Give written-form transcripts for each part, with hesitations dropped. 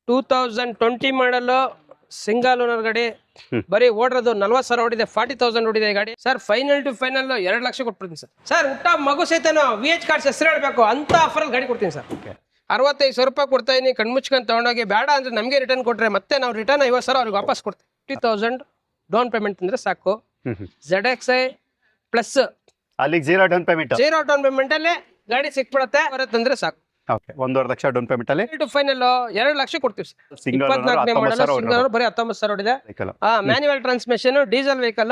2020 model single owner ಗಾಡಿ. ಬರೀ ಓಡಿರೋದು 40,000 ಓಡಿದೆ, 40,000 ಓಡಿದೆ ಗಾಡಿ. Sir final to final 2 lakh ಕೊಟ್ಬಿಡ್ತೀನಿ ಸರ್. ಸರ್ ಊಟ ಮಗು ಸಹಿತನು VH ಕಾರ್ಡ್ಸ್ ಹೆಸರು ಹೇಳ್ಬೇಕು ಅಂತ ಆಫರಲ್ಲಿ ಗಾಡಿ ಕೊಡ್ತೀನಿ ಸರ್. 65,000 ರೂಪಾಯಿ ಕೊಡ್ತಾ ಇದೀನಿ. ಕಣ್ಮುಚ್ಕೊಂಡು ತಗೊಂಡೋಗಿ ಬೇಡ ಅಂದ್ರೆ ನಮಗೆ ರಿಟರ್ನ್ ಕೊಟ್ರೆ ಮತ್ತೆ ನಾವು ರಿಟರ್ನ್ 50,000 ಅವ್ರಿಗೆ ವಾಪಸ್ ಕೊಡ್ತೀವಿ. 50,000 ಡೌನ್ ಪೇಮೆಂಟ್ ಅಂದ್ರೆ ಸಾಕು. ZXi ಪ್ಲಸ್ ಅಲ್ಲಿಗೆ ಜೀರೋ ಡೌನ್ ಪೇಮೆಂಟ್ ಅಲ್ಲೇ ಗಾಡಿ ಸಿಕ್ಬಿಡತ್ತೆ. ಬರುತ್ತಂದ್ರೆ ಸಾಕು. 1.5 ಲಕ್ಷ ಡೌನ್ ಪೇಮೆಂಟ್ ಅಲ್ಲಿ ಫೈನಲ್ 2 ಲಕ್ಷ ಕೊಡ್ತೀವಿ ಸರ್. 24ನೇ ಮಾಡಲ್ ಸಿಂಗಲ್ ಬರೀ 19,000 ಓಡಿದೆ. Manual transmission, diesel vehicle.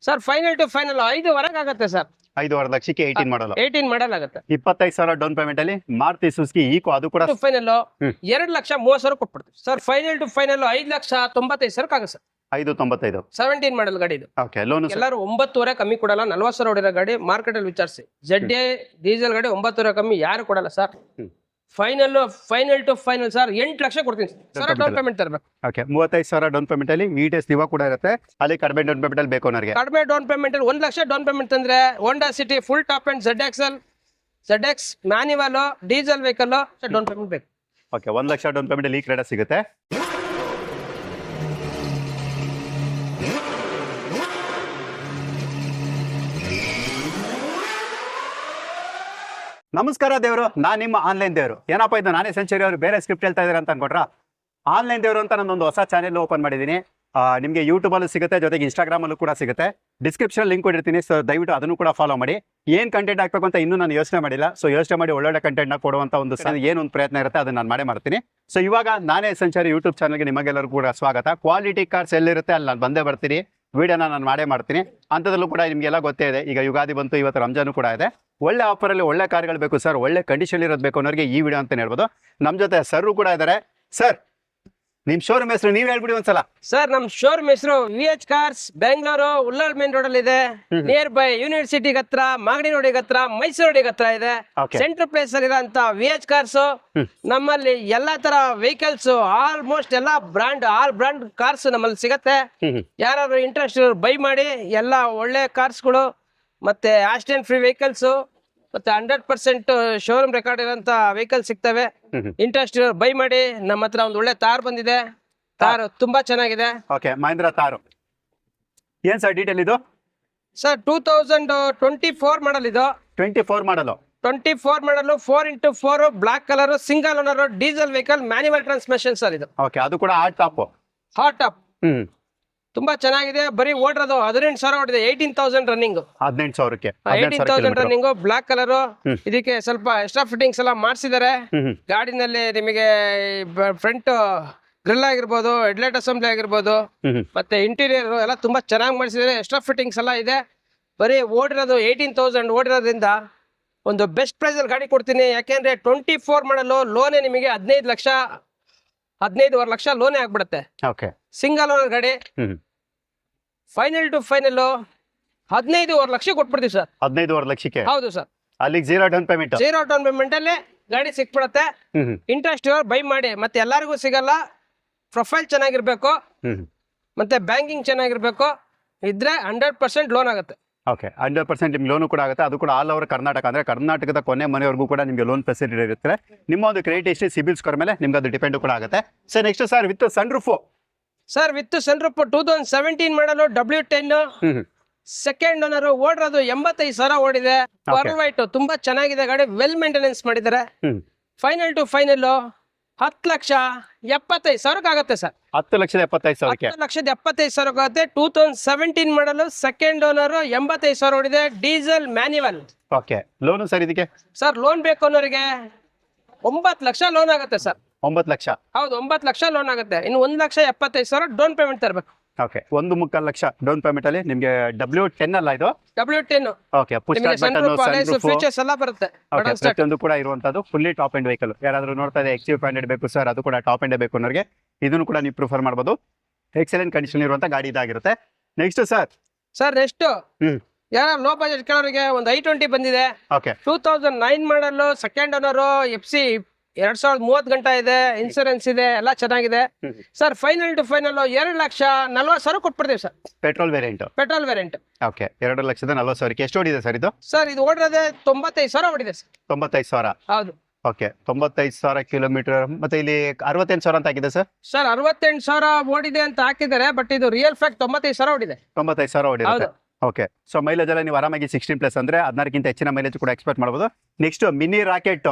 Sir final to final 5.5 ಆಗುತ್ತೆ ಸರ್. 5.5 ಲಕ್ಷಕ್ಕೆ 18 ಮಾಡಲ್ ಆಗುತ್ತೆ. 25,000 ಡೌನ್ ಪೇಮೆಂಟ್ ಅಲ್ಲಿ ಮಾರುತಿ ಸುಜುಕಿ ಈಕೋ, ಅದು ಕೂಡ ಫೈನಲ್ 2,30,000 ಕೊಟ್ಬಿಡ್ತೀವಿ ಸರ್. ಫೈನಲ್ ಟು ಫೈನಲ್ 5,95,000 ಆಗುತ್ತೆ ಸರ್. 5.95 17 ಮಾಡಲ್ ಗಾಡಿ ಇದು. ಲೋನ್ ಎಲ್ಲರೂ 9.5 ಕಮ್ಮಿ ಕೊಡಲ್ಲ. 40,000 ಹೊಡಿರೋ ಗಾಡಿ ಮಾರ್ಕೆಟ್ ಅಲ್ಲಿ ವಿಚಾರಿಸಿ. ZA ಡೀಸೆಲ್ ಗಾಡಿ 9.5 ಕಮ್ಮಿ ಯಾರು ಕೊಡಲ್ಲ sir. Final to final sir 8 lakh ಕೊಡ್ತೀನಿ ಸರ್. ಡೌನ್ ಪೇಮೆಂಟ್ ತರಬೇಕು. 35,000 ಡೌನ್ ಪೇಮೆಂಟ್ ಅಲ್ಲಿ VTS ನಿವಾ ಕೂಡ ಇರುತ್ತೆ. ಅಲ್ಲಿ ಕಡಿಮೆ ಡೌನ್ ಪೇಮೆಂಟ್ ಅಲ್ಲಿ ಬೇಕು ನನಗೆ. ಕಡಿಮೆ ಡೌನ್ ಪೇಮೆಂಟ್ ಅಲ್ಲಿ 1 ಲಕ್ಷ ಡೌನ್ ಪೇಮೆಂಟ್ ಅಂದ್ರೆ Honda City full top and ZX manual diesel vehicle down payment ಬೇಕು. 1 ಲಕ್ಷ ಡೌನ್ ಪೇಮೆಂಟ್ ಅಲ್ಲಿ ಈ ಕ್ರೆಡಾ ಸಿಗುತ್ತೆ. ನಮಸ್ಕಾರ ದೇವರು, ನಾನು ನಿಮ್ಮ ಆನ್ಲೈನ್ ದೇವರು. ಏನಪ್ಪ ಇದು ನಾನೇ ಸೆಂಚುರಿ ಅವರು ಬೇರೆ ಸ್ಕ್ರಿಪ್ಟ್ ಹೇಳ್ತಾ ಇದ್ದಾರೆ ಅಂತ ಅನ್ಕೊಟ್ರ. ಆನ್ಲೈನ್ ದೇವರು ಅಂತ ನಾನೊಂದು ಹೊಸ ಚಾನೆಲ್ ಓಪನ್ ಮಾಡಿದ್ದೀನಿ. ನಿಮಗೆ ಯೂಟ್ಯೂಬಲ್ಲೂ ಸಿಗುತ್ತೆ, ಜೊತೆಗೆ ಇನ್ಸ್ಟಾಗ್ರಾಮಲ್ಲೂ ಕೂಡ ಸಿಗುತ್ತೆ. ಡಿಸ್ಕ್ರಿಪ್ಷನ್ ಲಿಂಕ್ ಕೊಟ್ಟಿರ್ತೀನಿ. ಸೊ ದಯವಿಟ್ಟು ಅದನ್ನು ಕೂಡ ಫಾಲೋ ಮಾಡಿ. ಏನು ಕಂಟೆಂಟ್ ಹಾಕಬೇಕು ಅಂತ ಇನ್ನೂ ನಾನು ಯೋಚನೆ ಮಾಡಿಲ್ಲ. ಸೊ ಯೋಚನೆ ಮಾಡಿ ಒಳ್ಳೊಳ್ಳೆ ಕಂಟೆಂಟ್ನ ಕೊಡುವಂಥ ಏನೊಂದು ಪ್ರಯತ್ನ ಇರುತ್ತೆ ಅದನ್ನು ನಾನು ಮಾಡ್ತೀನಿ. ಸೊ ಇವಾಗ ನಾನೇ ಸೆಂಚುರಿ ಯೂಟ್ಯೂಬ್ ಚಾನಲ್ಗೆ ನಿಮಗೆಲ್ಲರೂ ಕೂಡ ಸ್ವಾಗತ. ಕ್ವಾಲಿಟಿ ಕಾರ್ಸ್ ಎಲ್ಲಿರುತ್ತೆ ಅಲ್ಲಿ ನಾನು ಬಂದೇ ಬರ್ತೀನಿ. ವಿಡಿಯೋನ ನಾನು ಮಾಡ್ತೀನಿ. ಅಂಥದ್ರಲ್ಲೂ ಕೂಡ ನಿಮಗೆಲ್ಲ ಗೊತ್ತೇ ಇದೆ, ಈಗ ಯುಗಾದಿ ಬಂತು, ಇವತ್ತು ರಂಜಾನು ಕೂಡ ಇದೆ. ಒಳ್ಳೆ ಆಫರಲ್ಲಿ ಒಳ್ಳೆ ಕಾರ್ಗಳು ಬೇಕು ಸರ್, ಒಳ್ಳೆ ಕಂಡೀಷನ್ ಇರೋದು ಬೇಕು ಅನ್ನೋರಿಗೆ ಈ ವಿಡಿಯೋ ಅಂತ ಹೇಳ್ಬೋದು. ನಮ್ಮ ಜೊತೆ ಸರ್ ಕೂಡ ಇದ್ದಾರೆ. ಸರ್ ನಿಮ್ ಶೋರೂಮ್ ಹೆಸರು ನೀವು ಹೇಳ್ಬಿಡಿ ಒಂದ್ಸಲ. ಸರ್ ನಮ್ ಶೋರೂಮ್ ಹೆಸರು VH cars, Bengaluru Ullal main road ಅಲ್ಲಿ ಇದೆ. ನಿಯರ್ ಬೈ ಯೂನಿವರ್ಸಿಟಿ ಹತ್ರ, ಮಾಗಡಿ ರೋಡ್ ಹತ್ರ, ಮೈಸೂರು ರೋಡ್ ಹತ್ರ ಇದೆ. ಸೆಂಟ್ರಲ್ ಪ್ಲೇಸ್ ಅಲ್ಲಿ ಇರೋಂತ VH ಕಾರ್ಸ್. ನಮ್ಮಲ್ಲಿ ಎಲ್ಲಾ ತರ ವೆಹಿಕಲ್ಸ್, ಆಲ್ಮೋಸ್ಟ್ ಎಲ್ಲಾ ಆಲ್ ಬ್ರಾಂಡ್ ಕಾರ್ಸ್ ನಮ್ಮಲ್ಲಿ ಸಿಗತ್ತೆ. ಯಾರು ಇಂಟ್ರೆಸ್ಟ್ ಬೈ ಮಾಡಿ. ಎಲ್ಲಾ ಒಳ್ಳೆ ಕಾರ್ಸ್ಗಳು ಮತ್ತೆ ಆಕ್ಸಿಡೆಂಟ್ ಫ್ರೀ ವೆಹಿಕಲ್ಸ್ ಮತ್ತೆ 100% ಶೋರೂಮ್ ರೆಕಾರ್ಡ್ ಇರೋಂತ ವೆಹಿಕಲ್ ಸಿಗ್ತವೆ. ಇಂಟ್ರೆಸ್ಟ್ ಬೈ ಮಾಡಿ. ನಮ್ಮ ಹತ್ರ ಒಂದು ಒಳ್ಳೆ ತಾರ್ ಬಂದಿದೆ. ತಾರ್ ತುಂಬಾ ಚೆನ್ನಾಗಿದೆ. ಮಹೇಂದ್ರ ತಾರು ಏನ್ ಸರ್ ಡೀಟೇಲ್ ಇದು? ಸರ್ 2024 ಮಾಡಲ್ ಇದು. 24 ಮಾಡಲು 4x4 black colour single owner diesel vehicle manual transmission sir ಇದು. ಅದು ಕೂಡ ಹಾಟ್ ಟಾಪ್. ತುಂಬಾ ಚೆನ್ನಾಗಿದೆ. ಬರೀ ಓಡಿರೋದು 18,000 ಓಡಿದೆ. 18,000 ರನ್ನಿಂಗ್. 18,000 ರನ್ನಿಂಗ್. Black colour. ಇದಕ್ಕೆ ಸ್ವಲ್ಪ ಎಕ್ಸ್ಟ್ರಾ ಫಿಟ್ಟಿಂಗ್ಸ್ ಎಲ್ಲ ಮಾಡಿಸಿದ್ದಾರೆ ಗಾಡಿನಲ್ಲಿ. ನಿಮಗೆ ಫ್ರಂಟ್ ಗ್ರಿಲ್ ಆಗಿರ್ಬೋದು, ಹೆಡ್ಲೈಟ್ ಅಸೆಂಬ್ಲಿ ಆಗಿರ್ಬೋದು, ಮತ್ತೆ ಇಂಟೀರಿಯರ್ ಎಲ್ಲ ತುಂಬಾ ಚೆನ್ನಾಗಿ ಮಾಡಿಸಿದ್ದಾರೆ. ಎಕ್ಸ್ಟ್ರಾ ಫಿಟ್ಟಿಂಗ್ಸ್ ಎಲ್ಲ ಇದೆ. ಬರೀ ಓಡಿರೋದು 18,000 ಓಡಿರೋದ್ರಿಂದ ಒಂದು ಬೆಸ್ಟ್ ಪ್ರೈಸ್ ಅಲ್ಲಿ ಗಾಡಿ ಕೊಡ್ತೀನಿ. ಯಾಕೆಂದ್ರೆ 24 ಮಾಡಲು ಲೋನೇ ನಿಮಗೆ 15,500 ಲಕ್ಷ ಲೋನೇ ಆಗ್ಬಿಡುತ್ತೆ. ಸಿಂಗಲ್ ಓನರ್ ಗಾಡಿ. ಫೈನಲ್ ಟು ಫೈನಲ್ 15,500 ಲಕ್ಷ ಕೊಟ್ಬಿಡ್ತೀವಿ ಸರ್. 15,500 ಲಕ್ಷಕ್ಕೆ? ಹೌದು ಸರ್. ಅಲ್ಲಿಗೆ ಜೀರೋ ಡೌನ್ ಪೇಮೆಂಟ್ ಅಲ್ಲೇ ಗಾಡಿ ಸಿಕ್ಬಿಡತ್ತೆ. ಇಂಟ್ರೆಸ್ಟ್ ಬೈ ಮಾಡಿ. ಮತ್ತೆ ಎಲ್ಲರಿಗೂ ಸಿಗಲ್ಲ. ಪ್ರೊಫೈಲ್ ಚೆನ್ನಾಗಿರ್ಬೇಕು, ಮತ್ತೆ ಬ್ಯಾಂಕಿಂಗ್ ಚೆನ್ನಾಗಿರ್ಬೇಕು. ಇದ್ರೆ 100% ಲೋನ್ ಆಗುತ್ತೆ. 100% ನಿಮ್ಗೆ ಲೋನು ಕೂಡ ಆಗುತ್ತೆ. ಅದು ಕೂಡ ಆಲ್ ಓವರ್ ಕರ್ನಾಟಕ, ಅಂದ್ರೆ ಕರ್ನಾಟಕದ ಕೊನೆ ಮನೆಯವರೆಗೂ ಕೂಡ ನಿಮಗೆ ಲೋನ್ ಫೆಸಿಲಿಟಿ ಇರುತ್ತೆ. ನಿಮ್ಮ ಒಂದು ಕ್ರೆಡಿಟ್ ಹಿಸ್ಟ್ರಿ, ಸಿಬಿಲ್ ಸ್ಕೋರ್ ಮೇಲೆ ನಿಮ್ಗೆ ಅದು ಡಿಪೆಂಡ್ ಕೂಡ ಆಗುತ್ತೆ. Sir next sir with sunroof. Sir with sunroof 2017 model W10 second owner. ಓಡಿರೋದು 85,000 ಓಡಿದೆ. ಪರ್ವೈಟ್ ತುಂಬಾ ಚೆನ್ನಾಗಿದೆ ಗಾಡಿ. ವೆಲ್ ಮೇಂಟೆನೆನ್ಸ್ ಮಾಡಿದ್ದಾರೆ. ಫೈನಲ್ ಟು ಫೈನಲ್ 10,75,000 ಆಗುತ್ತೆ ಸರ್. 10,75,000 10,75,000 ಆಗುತ್ತೆ. 2017 ಮಾಡಲು ಸೆಕೆಂಡ್ ಓನರ್. 85,000 ಓಡಿದೆ. Diesel manual. ಲೋನು ಸರ್ ಇದಕ್ಕೆ? ಸರ್ ಲೋನ್ ಬೇಕು ಅನ್ನೋರಿಗೆ 9 ಲಕ್ಷ ಲೋನ್ ಆಗುತ್ತೆ ಸರ್. 9 ಲಕ್ಷ? ಹೌದು, 9 ಲಕ್ಷ ಲೋನ್ ಆಗುತ್ತೆ. ಇನ್ನು 1,75,000 ಡೌನ್ ಪೇಮೆಂಟ್ ತರಬೇಕು. 1.25 ಲಕ್ಷ ಡೌನ್ ಪೇಮೆಂಟ್ ಅಲ್ಲಿ ನಿಮಗೆ W10 ಅಲ್ಲ ಇದು? W10. ಫೀಚರ್ಸ್ ಎಲ್ಲ ಬರುತ್ತೆ. ಪ್ರತಿಯೊಂದು ಕೂಡ ಇರುವಂತದ್ದು ಫುಲ್ಲಿ ಟಾಪ್ ಎಂಡ್ ವೆಹಿಕಲ್. ಯಾರಾದ್ರೂ ನೋಡ್ತಾ ಇದೆ XUV500 ಬೇಕು ಸರ್, ಅದು ಕೂಡ ಟಾಪ್ ಎಂಡ್ ಬೇಕು ಅನ್ನೋರಿಗೆ ಇದನ್ನು ಕೂಡ ನೀವು ಪ್ರಿಫರ್ ಮಾಡಬಹುದು. ಎಕ್ಸಲೆಂಟ್ ಕಂಡೀಷನ್ ಇರುವಂತ ಗಾಡಿ ಇದಾಗಿರುತ್ತೆ. ನೆಕ್ಸ್ಟ್ ಸರ್ ನೆಕ್ಸ್ಟ್ ಯಾರ ಲೋ ಬಜೆಟ್ ಕೇಳೋರಿಗೆ ಒಂದು i20 ಬಂದಿದೆ. 2009 ಮಾಡಲ್ ಸೆಕೆಂಡ್ ಓನರ್. FC 2030 ಗಂಟೆ ಇದೆ. ಇನ್ಸೂರೆನ್ಸ್ ಇದೆ. ಎಲ್ಲ ಚೆನ್ನಾಗಿದೆ ಸರ್. ಫೈನಲ್ ಟು ಫೈನಲ್ 2,40,000 ಕೊಟ್ಬಿಡ್ತೀವಿ ಸರ್. Petrol variant? 2,40,40,000 ಎಷ್ಟು ಓಡಿದೆ ಸರ್ ಇದು? ಸರ್ ಇದು ಓಡಿರೋದೆ 95,000 ಓಡಿದೆ ಸರ್. 95,000? ಹೌದು. Okay 95,000 kilometre. ಮತ್ತೆ ಇಲ್ಲಿ 68,000 ಅಂತ ಆಗಿದೆ ಸರ್. ಸರ್ 68,000 ಓಡಿದೆ ಅಂತ ಹಾಕಿದ್ದಾರೆ, ಬಟ್ ಇದು ರಿಯಲ್ ಫ್ಯಾಕ್ಟ್ 95,000 ಓಡಿದೆ. 95,000 ಓಡಿರುತ್ತೆ. ಹೌದು. ಓಕೆ, ಸೊ ಮೈಲೇಜ್ ಎಲ್ಲ ನೀವು ಆರಾಮಾಗಿ 16+ ಅಂದ್ರೆ 16ಕ್ಕಿಂತ ಹೆಚ್ಚಿನ ಮೈಲೇಜ್ ಕೂಡ ಎಕ್ಸ್ಪೆಕ್ಟ್ ಮಾಡಬಹುದು. Next mini rocket.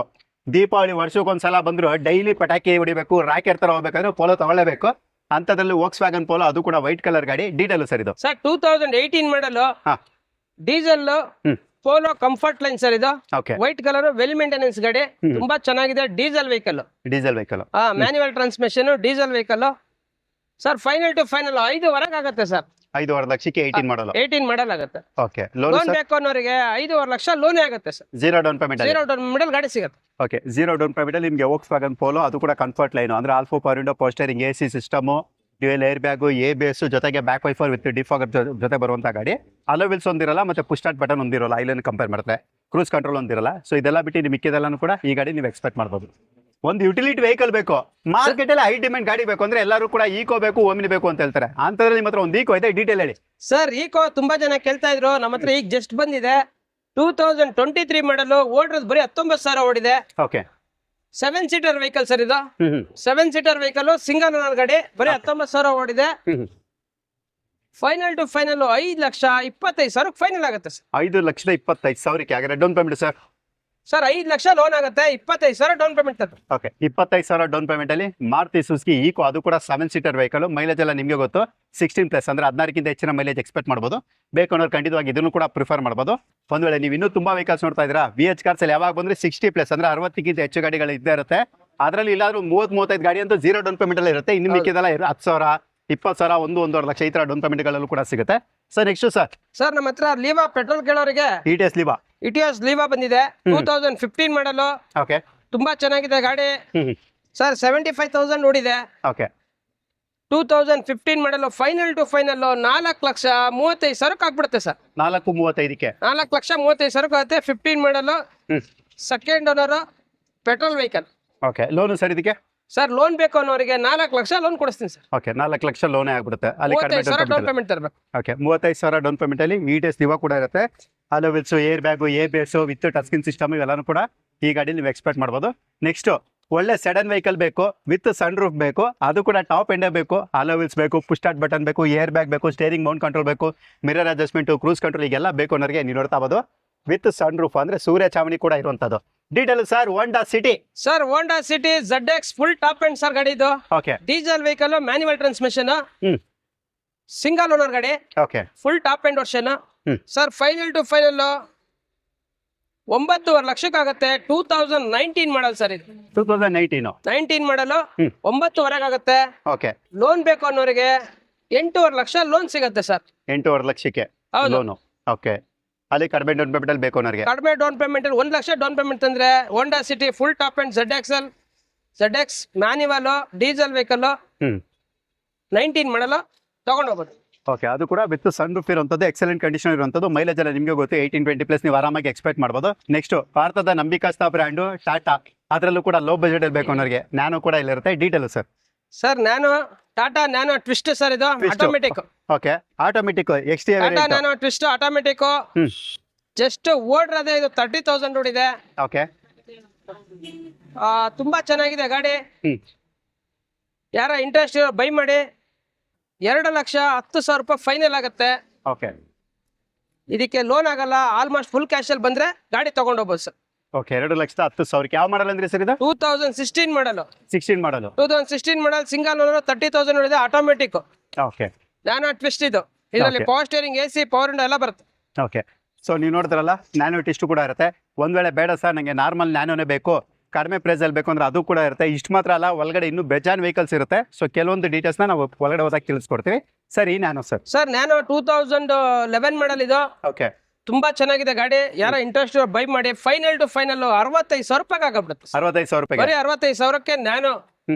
ದೀಪಾವಳಿ ವರ್ಷಕ್ಕೊಂದ್ಸಲ ಬಂದ್ರು ಡೈಲಿ ಪಟಾಕಿ ಹೊಡಿಬೇಕು, ರಾಕೆಟ್ ತರ ಹೋಗ್ಬೇಕಂದ್ರೆ ಪೋಲೋ ತಗೊಳ್ಳೇಬೇಕು. ಅಂತದ್ರಲ್ಲಿ ವೋಕ್ಸ್ ವ್ಯಾಗನ್ ಪೋಲೋ, ಅದು ಕೂಡ ವೈಟ್ ಕಲರ್ ಗಾಡಿ. ಡೀಟೇಲ್ ಸರ್ ಇದು ಸರ್ 2018 ಮಾಡಲ್, ಹಾ diesel Polo comfort line sir ಇದು. Okay, white colour, well maintenance ಗಾಡಿ, ತುಂಬಾ ಚೆನ್ನಾಗಿದೆ. Diesel vehicle, manual transmission, diesel vehicle. Sir final to final 5.5 ಆಗುತ್ತೆ ಸರ್. 5.5 ಲಕ್ಷಕ್ಕೆ 18 ಮಾಡಲ್ ಆಗುತ್ತೆ. ಓಕೆ, ಲೋನ್ ಬೇಕು ಅನ್ನೋರಿಗೆ 5.5 ಲಕ್ಷ ಲೋನೇ ಆಗುತ್ತೆ sir. Zero down payment, zero down middle ಗಾಡಿ ಸಿಗುತ್ತೆ. ಓಕೆ, ಜೀರೋ ಡೌನ್ ಪೇಮೆಂಟ್ ಅಲ್ಲಿ ನಿಮಗೆ ವೋಕ್ಸ್ ವ್ಯಾಗನ್ ಪೋಲೋ, ಅದು ಕೂಡ ಕಂಫರ್ಟ್ ಲೈನ್ ಅಂದ್ರೆ ಆಲ್ಫೋ ಪವರ್ ವಿಂಡೋ, ಪೋಸ್ಟರಿಂಗ್, AC system, dual air bag, ABS ಜೊತೆಗೆ ಬ್ಯಾಕ್ ವೈಫರ್ ವಿತ್ ಡಿಫಾಗರ್ ಜೊತೆ ಬರುವಂತ ಗಾಡಿ. ಅಲೋವಿಲ್ಸ್ ಒಂದಿರಲ್ಲ, ಮತ್ತೆ ಪುಷ್ ಸ್ಟಾರ್ಟ್ ಬಟನ್ ಒಂದಿರಲ್ಲ, ಐಲನ್ ಕಂಪೇರ್ ಮಾಡುತ್ತೆ. ಕ್ರೂಸ್ ಕಂಟ್ರೋಲ್ ಒಂದಿರಲ್ಲ. ಸೊ ಇದೆಲ್ಲ ಬಿಟ್ಟು ನಿಮಗೆ ಮಿಕ್ಕಿದೆಲ್ಲನೂ ಕೂಡ ಈ ಗಾಡಿ ನೀವು ಎಕ್ಸ್ಪೆಕ್ಟ್ ಮಾಡಬಹುದು. ಒಂದು ಯುಟಿಲಿಟಿ ವೆಹಿಕಲ್ ಬೇಕು, ಮಾರ್ಕೆಟ್ ಅಲ್ಲಿ ಹೈ ಡಿಮ್ಯಾಂಡ್ ಗಾಡಿ ಬೇಕು ಅಂದ್ರೆ ಎಲ್ಲರೂ ಕೂಡ ಈಕೋ ಬೇಕು, ಓಮಿನಿ ಬೇಕು ಅಂತ ಹೇಳ್ತಾರೆ. ಅಂತಂದ್ರೆ ನಿಮ್ಮ ಹತ್ರ ಒಂದು ಈಕೋ ಇದೆ, ಡೀಟೇಲ್ ಹೇಳಿ ಸರ್. ಈಕೋ ತುಂಬಾ ಜನ ಕೇಳ್ತಾ ಇದ್ರು, ನಮ್ಮ ಹತ್ರ ಈಗ ಜಸ್ಟ್ ಬಂದಿದೆ. 2023 ಮಾಡಲ್, ಓಡಿರೋದು ಬರೀ 19,000 ಓಡಿದೆ. ಓಕೆ, 7 ಸೀಟರ್ ವೆಹಿಕಲ್ ಸರ್ ಇದು. 7 ಸೀಟರ್ ವೆಹಿಕಲ್, ಸಿಂಗಲ್ ಓನರ್ ಗಾಡಿ, ಬರೀ 19,000 ಓಡಿದೆ. ಫೈನಲ್ ಟು ಫೈನಲ್ 5,25,000 ಫೈನಲ್ ಆಗುತ್ತೆ ಸರ್. 5,25,000 ಆಗಿದೆ down payment sir. Sir 5 lakh loan ಆಗುತ್ತೆ, 25,000 down payment. Okay, 25,000 down payment ಅಲ್ಲಿ ಮಾರುತಿ ಸುಜುಕಿ ಈಕೋ, ಅದು ಕೂಡ 7 ಸೀಟರ್ ವೆಹಿಕಲ್. ಮೈಲೇಜ್ ಎಲ್ಲ ನಿಮಗೆ ಗೊತ್ತು, 16+ ಅಂದ್ರೆ 16ಕ್ಕಿಂತ ಹೆಚ್ಚಿನ ಮೈಲೇಜ್ ಎಕ್ಸ್ಪೆಕ್ಟ್ ಮಾಡಬಹುದು. ಬೇಕನ್ನೋರು ಖಂಡಿತವಾಗಿ ಇದನ್ನು ಕೂಡ ಪ್ರಿಫರ್ ಮಾಡಬಹುದು. ಒಂದ್ ವೇಳೆ ನೀವು ಇನ್ನೂ ತುಂಬಾ ವೆಹಿಕಲ್ಸ್ ನೋಡ್ತಾ ಇದ್ದೀರಾ, VH ಕಾರ್ಸ್ ಅಲ್ಲಿ ಯಾವಾಗ ಬಂದ್ರೆ 60+ ಅಂದ್ರೆ 60ಕ್ಕಿಂತ ಹೆಚ್ಚು ಗಾಡಿಗಳು ಇದ್ದೇ ಇರುತ್ತೆ. ಅದರಲ್ಲಿ ಇಲ್ಲಾದ್ರೂ 30-35 ಗಾಡಿ ಅಂತೂ ಜೀರೋ ಡೌನ್ ಪೇಮೆಂಟ್ ಅಲ್ಲಿ ಇರುತ್ತೆ. ಇನ್ನು ಮಿಕ್ಕಿದೆಲ್ಲ 10,000, 20,000, 1-1.5 ಲಕ್ಷ ಈ ತರ ಡೌನ್ ಪೇಮೆಂಟ್ಗಳಲ್ಲೂ ಕೂಡ ಸಿಗುತ್ತೆ. ಸರ್ ನೆಕ್ಸ್ಟ್ ಸರ್ ನಮ್ಮ ಹತ್ರ ಲೀವಾ ಪೆಟ್ರೋಲ್ ಕೇಳೋರಿಗೆ ಇಟಿಎಸ್ ಲೀವಾ ಬಂದಿದೆ. 2015 ಮಾಡಲು, ಓಕೆ, ತುಂಬಾ ಚೆನ್ನಾಗಿದೆ ಗಾಡಿ ಸರ್. 75,000 ಓಡಿದೆ. ಓಕೆ, 2015 ಮಾಡಲು, ಫೈನಲ್ ಟು ಫೈನಲ್ 4,35,000 ಆಗ್ಬಿಡುತ್ತೆ ಸರ್. 4,35ಕ್ಕೆ 4,35,000 ಆಗುತ್ತೆ. 15 model, second owner, petrol vehicle. Okay, loan sir ಇದಕ್ಕೆ ಸರ್ ಲೋನ್ ಬೇಕು ಅನ್ನೋರಿಗೆ 4 ಲಕ್ಷ ಲೋನ್ ಕೊಡಿಸ್ತೀನಿ ಸರ್. ಓಕೆ, 4 ಲಕ್ಷ ಲೋನೇ ಆಗ್ಬಿಡುತ್ತೆ. ಅಲ್ಲಿ 35,000 ಡೌನ್ ಪೇಮೆಂಟ್ ತರಬೇಕು. ಓಕೆ, 35,000 ಡೌನ್ ಪೇಮೆಂಟ್ ಅಲ್ಲಿ ಇಟಿಎಸ್ ಲೀವಾ ಕೂಡ ಇರುತ್ತೆ. Alloy wheels, air bag, ABS with touch screen system ಇವೆಲ್ಲಾನು ಕೂಡ ಈ ಗಾಡಿ ನೀವು ಎಕ್ಸ್ಪೆಕ್ಟ್ ಮಾಡಬಹುದು. ನೆಕ್ಸ್ಟ್ ಒಳ್ಳೆ ಸೆಡನ್ ವೆಹಿಕಲ್ ಬೇಕು, ವಿತ್ ಸನ್ ರೂಫ್ ಬೇಕು, ಅದು ಕೂಡ ಟಾಪ್ ಎಂಡೇ ಬೇಕು. ಅಲೋವಿಲ್ಸ್ ಬೇಕು, ಪುಷ್ ಸ್ಟಾರ್ಟ್ ಬಟನ್ ಬೇಕು, ಏರ್ ಬ್ಯಾಗ್ ಬೇಕು, ಸ್ಟೇರಿಂಗ್ ಮೌಂಟ್ ಕಂಟ್ರೋಲ್ ಬೇಕು, ಮಿರರ್ ಅಡ್ಜಸ್ಟ್ಮೆಂಟ್, ಕ್ರೂಸ್ ಕಂಟ್ರೋಲ್, ಈಗೆಲ್ಲ ಬೇಕು ಅನ್ನೋರಿಗೆ ನೀವು ನೋಡ್ತಾ ಇರಬಹುದು. ವಿತ್ ಸನ್ ರೂಫ್ ಅಂದ್ರೆ ಸೂರ್ಯ ಚಾವಣಿ ಕೂಡ ಇರುವಂತದ್ದು. Detail sir. Honda City sir, Honda City ZX full top end sir ಗಾಡಿ ಇದು. Okay, diesel vehicle, manual transmission, single owner ಗಾಡಿ, okay, full top end version sir. Final to final 9.5 ಲಕ್ಷಕ್ಕಾಗುತ್ತೆ. 2019 model sir ಇದು. 2019 model 9.5 ಆಗುತ್ತೆ. Okay, loan ಬೇಕು ಅನ್ನೋರಿಗೆ 8.5 lakh loan ಸಿಗುತ್ತೆ sir. 8.5 ಲಕ್ಷಕ್ಕೆ ಲೋನು. ಓಕೆ, ಅಲ್ಲಿ ಕಡಿಮೆ ಡೌನ್ ಪೇಮೆಂಟ್ ಅಲ್ಲಿ ಬೇಕು ಅನ್ನೋರಿಗೆ ಕಡಿಮೆ ಡೌನ್ ಪೇಮೆಂಟ್ ಅಲ್ಲಿ 1 ಲಕ್ಷ ಡೌನ್ ಪೇಮೆಂಟ್ ಅಂದ್ರೆ Honda City full top and ZX manual diesel vehicle 19 ಮಾಡಲು ತಗೊಂಡು ಹೋಗ್ಬೋದು. ಓಕೆ, ಅದು ಕೂಡ ವಿತ್ ಸನ್ ರೂಫ್ ಇರುವಂತದ್ದು, ಎಕ್ಸಲೆಂಟ್ ಕಂಡೀಷನ್ ಇರುವಂತದ್ದು. ಮೈಲೇಜ್ ಎಲ್ಲ ನಿಮಗೆ ಗೊತ್ತು, 18-20+ ನೀವು ಆರಾಮಾಗಿ ಎಕ್ಸ್ಪೆಕ್ಟ್ ಮಾಡಬಹುದು. ನೆಕ್ಸ್ಟ್ ಭಾರತದ ನಂಬಿಕಸ್ಥ ಬ್ರ್ಯಾಂಡು ಟಾಟಾ, ಅದರಲ್ಲೂ ಕೂಡ ಲೋ ಬಜೆಟ್ ಅಲ್ಲಿ ಬೇಕು ಅನ್ನೋರಿಗೆ ನ್ಯಾನೋ ಕೂಡ ಇಲ್ಲಿರುತ್ತೆ. Detail sir. Sir Tata Nano Twist sir ಇದು, automatic. Okay, automatic Tata Nano Twist automatic. Just ಓಡ್ರದೆ ಇದು 30,000 ಓಡಿದೆ. ಓಕೆ, ತುಂಬಾ ಚೆನ್ನಾಗಿದೆ ಗಾಡಿ. ಯಾರ ಇಂಟ್ರೆಸ್ಟ್ ಬೈ ಮಾಡಿ. 2,10,000 ರೂಪಾಯಿ ಫೈನಲ್ ಆಗುತ್ತೆ. ಓಕೆ, ಇದಕ್ಕೆ ಲೋನ್ ಆಗಲ್ಲ. ಆಲ್ಮೋಸ್ಟ್ ಫುಲ್ ಕ್ಯಾಶ್ ಅಲ್ಲಿ ಬಂದ್ರೆ ಗಾಡಿ ತಗೊಂಡು ಹೋಗ್ಬೋದು ಸರ್. ಓಕೆ, 2,10,000 ಯಾವ ಮಾಡಲ್ ಅಂದ್ರೆ ಸರ್ ಇದು? 2016 ಮಾಡಲು. 2016 ಮಾಡಲ್, ಸಿಂಗಲ್ ಓನರ್, 30,000 ಓಡಿದೆ, ಆಟೋಮೆಟಿಕ್. ಓಕೆ, ನ್ಯಾನೋ ಟ್ವಿಸ್ಟ್ ಇದು. ಇದರಲ್ಲಿ power steering, AC, power window ಎಲ್ಲ ಬರುತ್ತೆ. ಓಕೆ, ಸೊ ನೀವು ನೋಡಿದ್ರಲ್ಲ, ನ್ಯಾನೋ ಟ್ವಿಸ್ಟ್ ಕೂಡ ಇರುತ್ತೆ. ಒಂದ್ ವೇಳೆ ಬೇಡ ಸರ್ ನಂಗೆ ನಾರ್ಮಲ್ ನ್ಯಾನೋನೇ ಬೇಕು, ಕಡಿಮೆ ಪ್ರೈಸ್ ಅಲ್ಲಿ ಬೇಕು ಅಂದ್ರೆ ಅದು ಕೂಡ ಇರುತ್ತೆ. ಇಷ್ಟು ಮಾತ್ರ ಅಲ್ಲ, ಒಳಗಡೆ ಇನ್ನೂ ಬೇಜಾನ್ ವೆಹಿಕಲ್ಸ್ ಇರುತ್ತೆ. ಸೊ ಕೆಲವೊಂದು ಡೀಟೇಲ್ಸ್ ನಾವು ಒಳಗಡೆ ಹೋದಾಗ ತಿಳಿಸ್ಕೊಡ್ತೀವಿ. ಸರ್ ಈ ನ್ಯಾನೋ ಸರ್ ನ್ಯಾನೋ 2011 ಮಾಡಲ್ ಇದು. ಓಕೆ, ತುಂಬಾ ಚೆನ್ನಾಗಿದೆ ಗಾಡಿ. ಯಾರ ಇಂಟ್ರೆಸ್ಟ್ ಬೈ ಮಾಡಿ. ಫೈನಲ್ ಟು ಫೈನಲ್ 65,000 ರೂಪಾಯಿ ಆಗಬಿಡುತ್ತೆ. 65,000 ರೂಪಾಯಿ ಬರೀ 65,000ಕ್ಕೆ ನ್ಯಾನೋ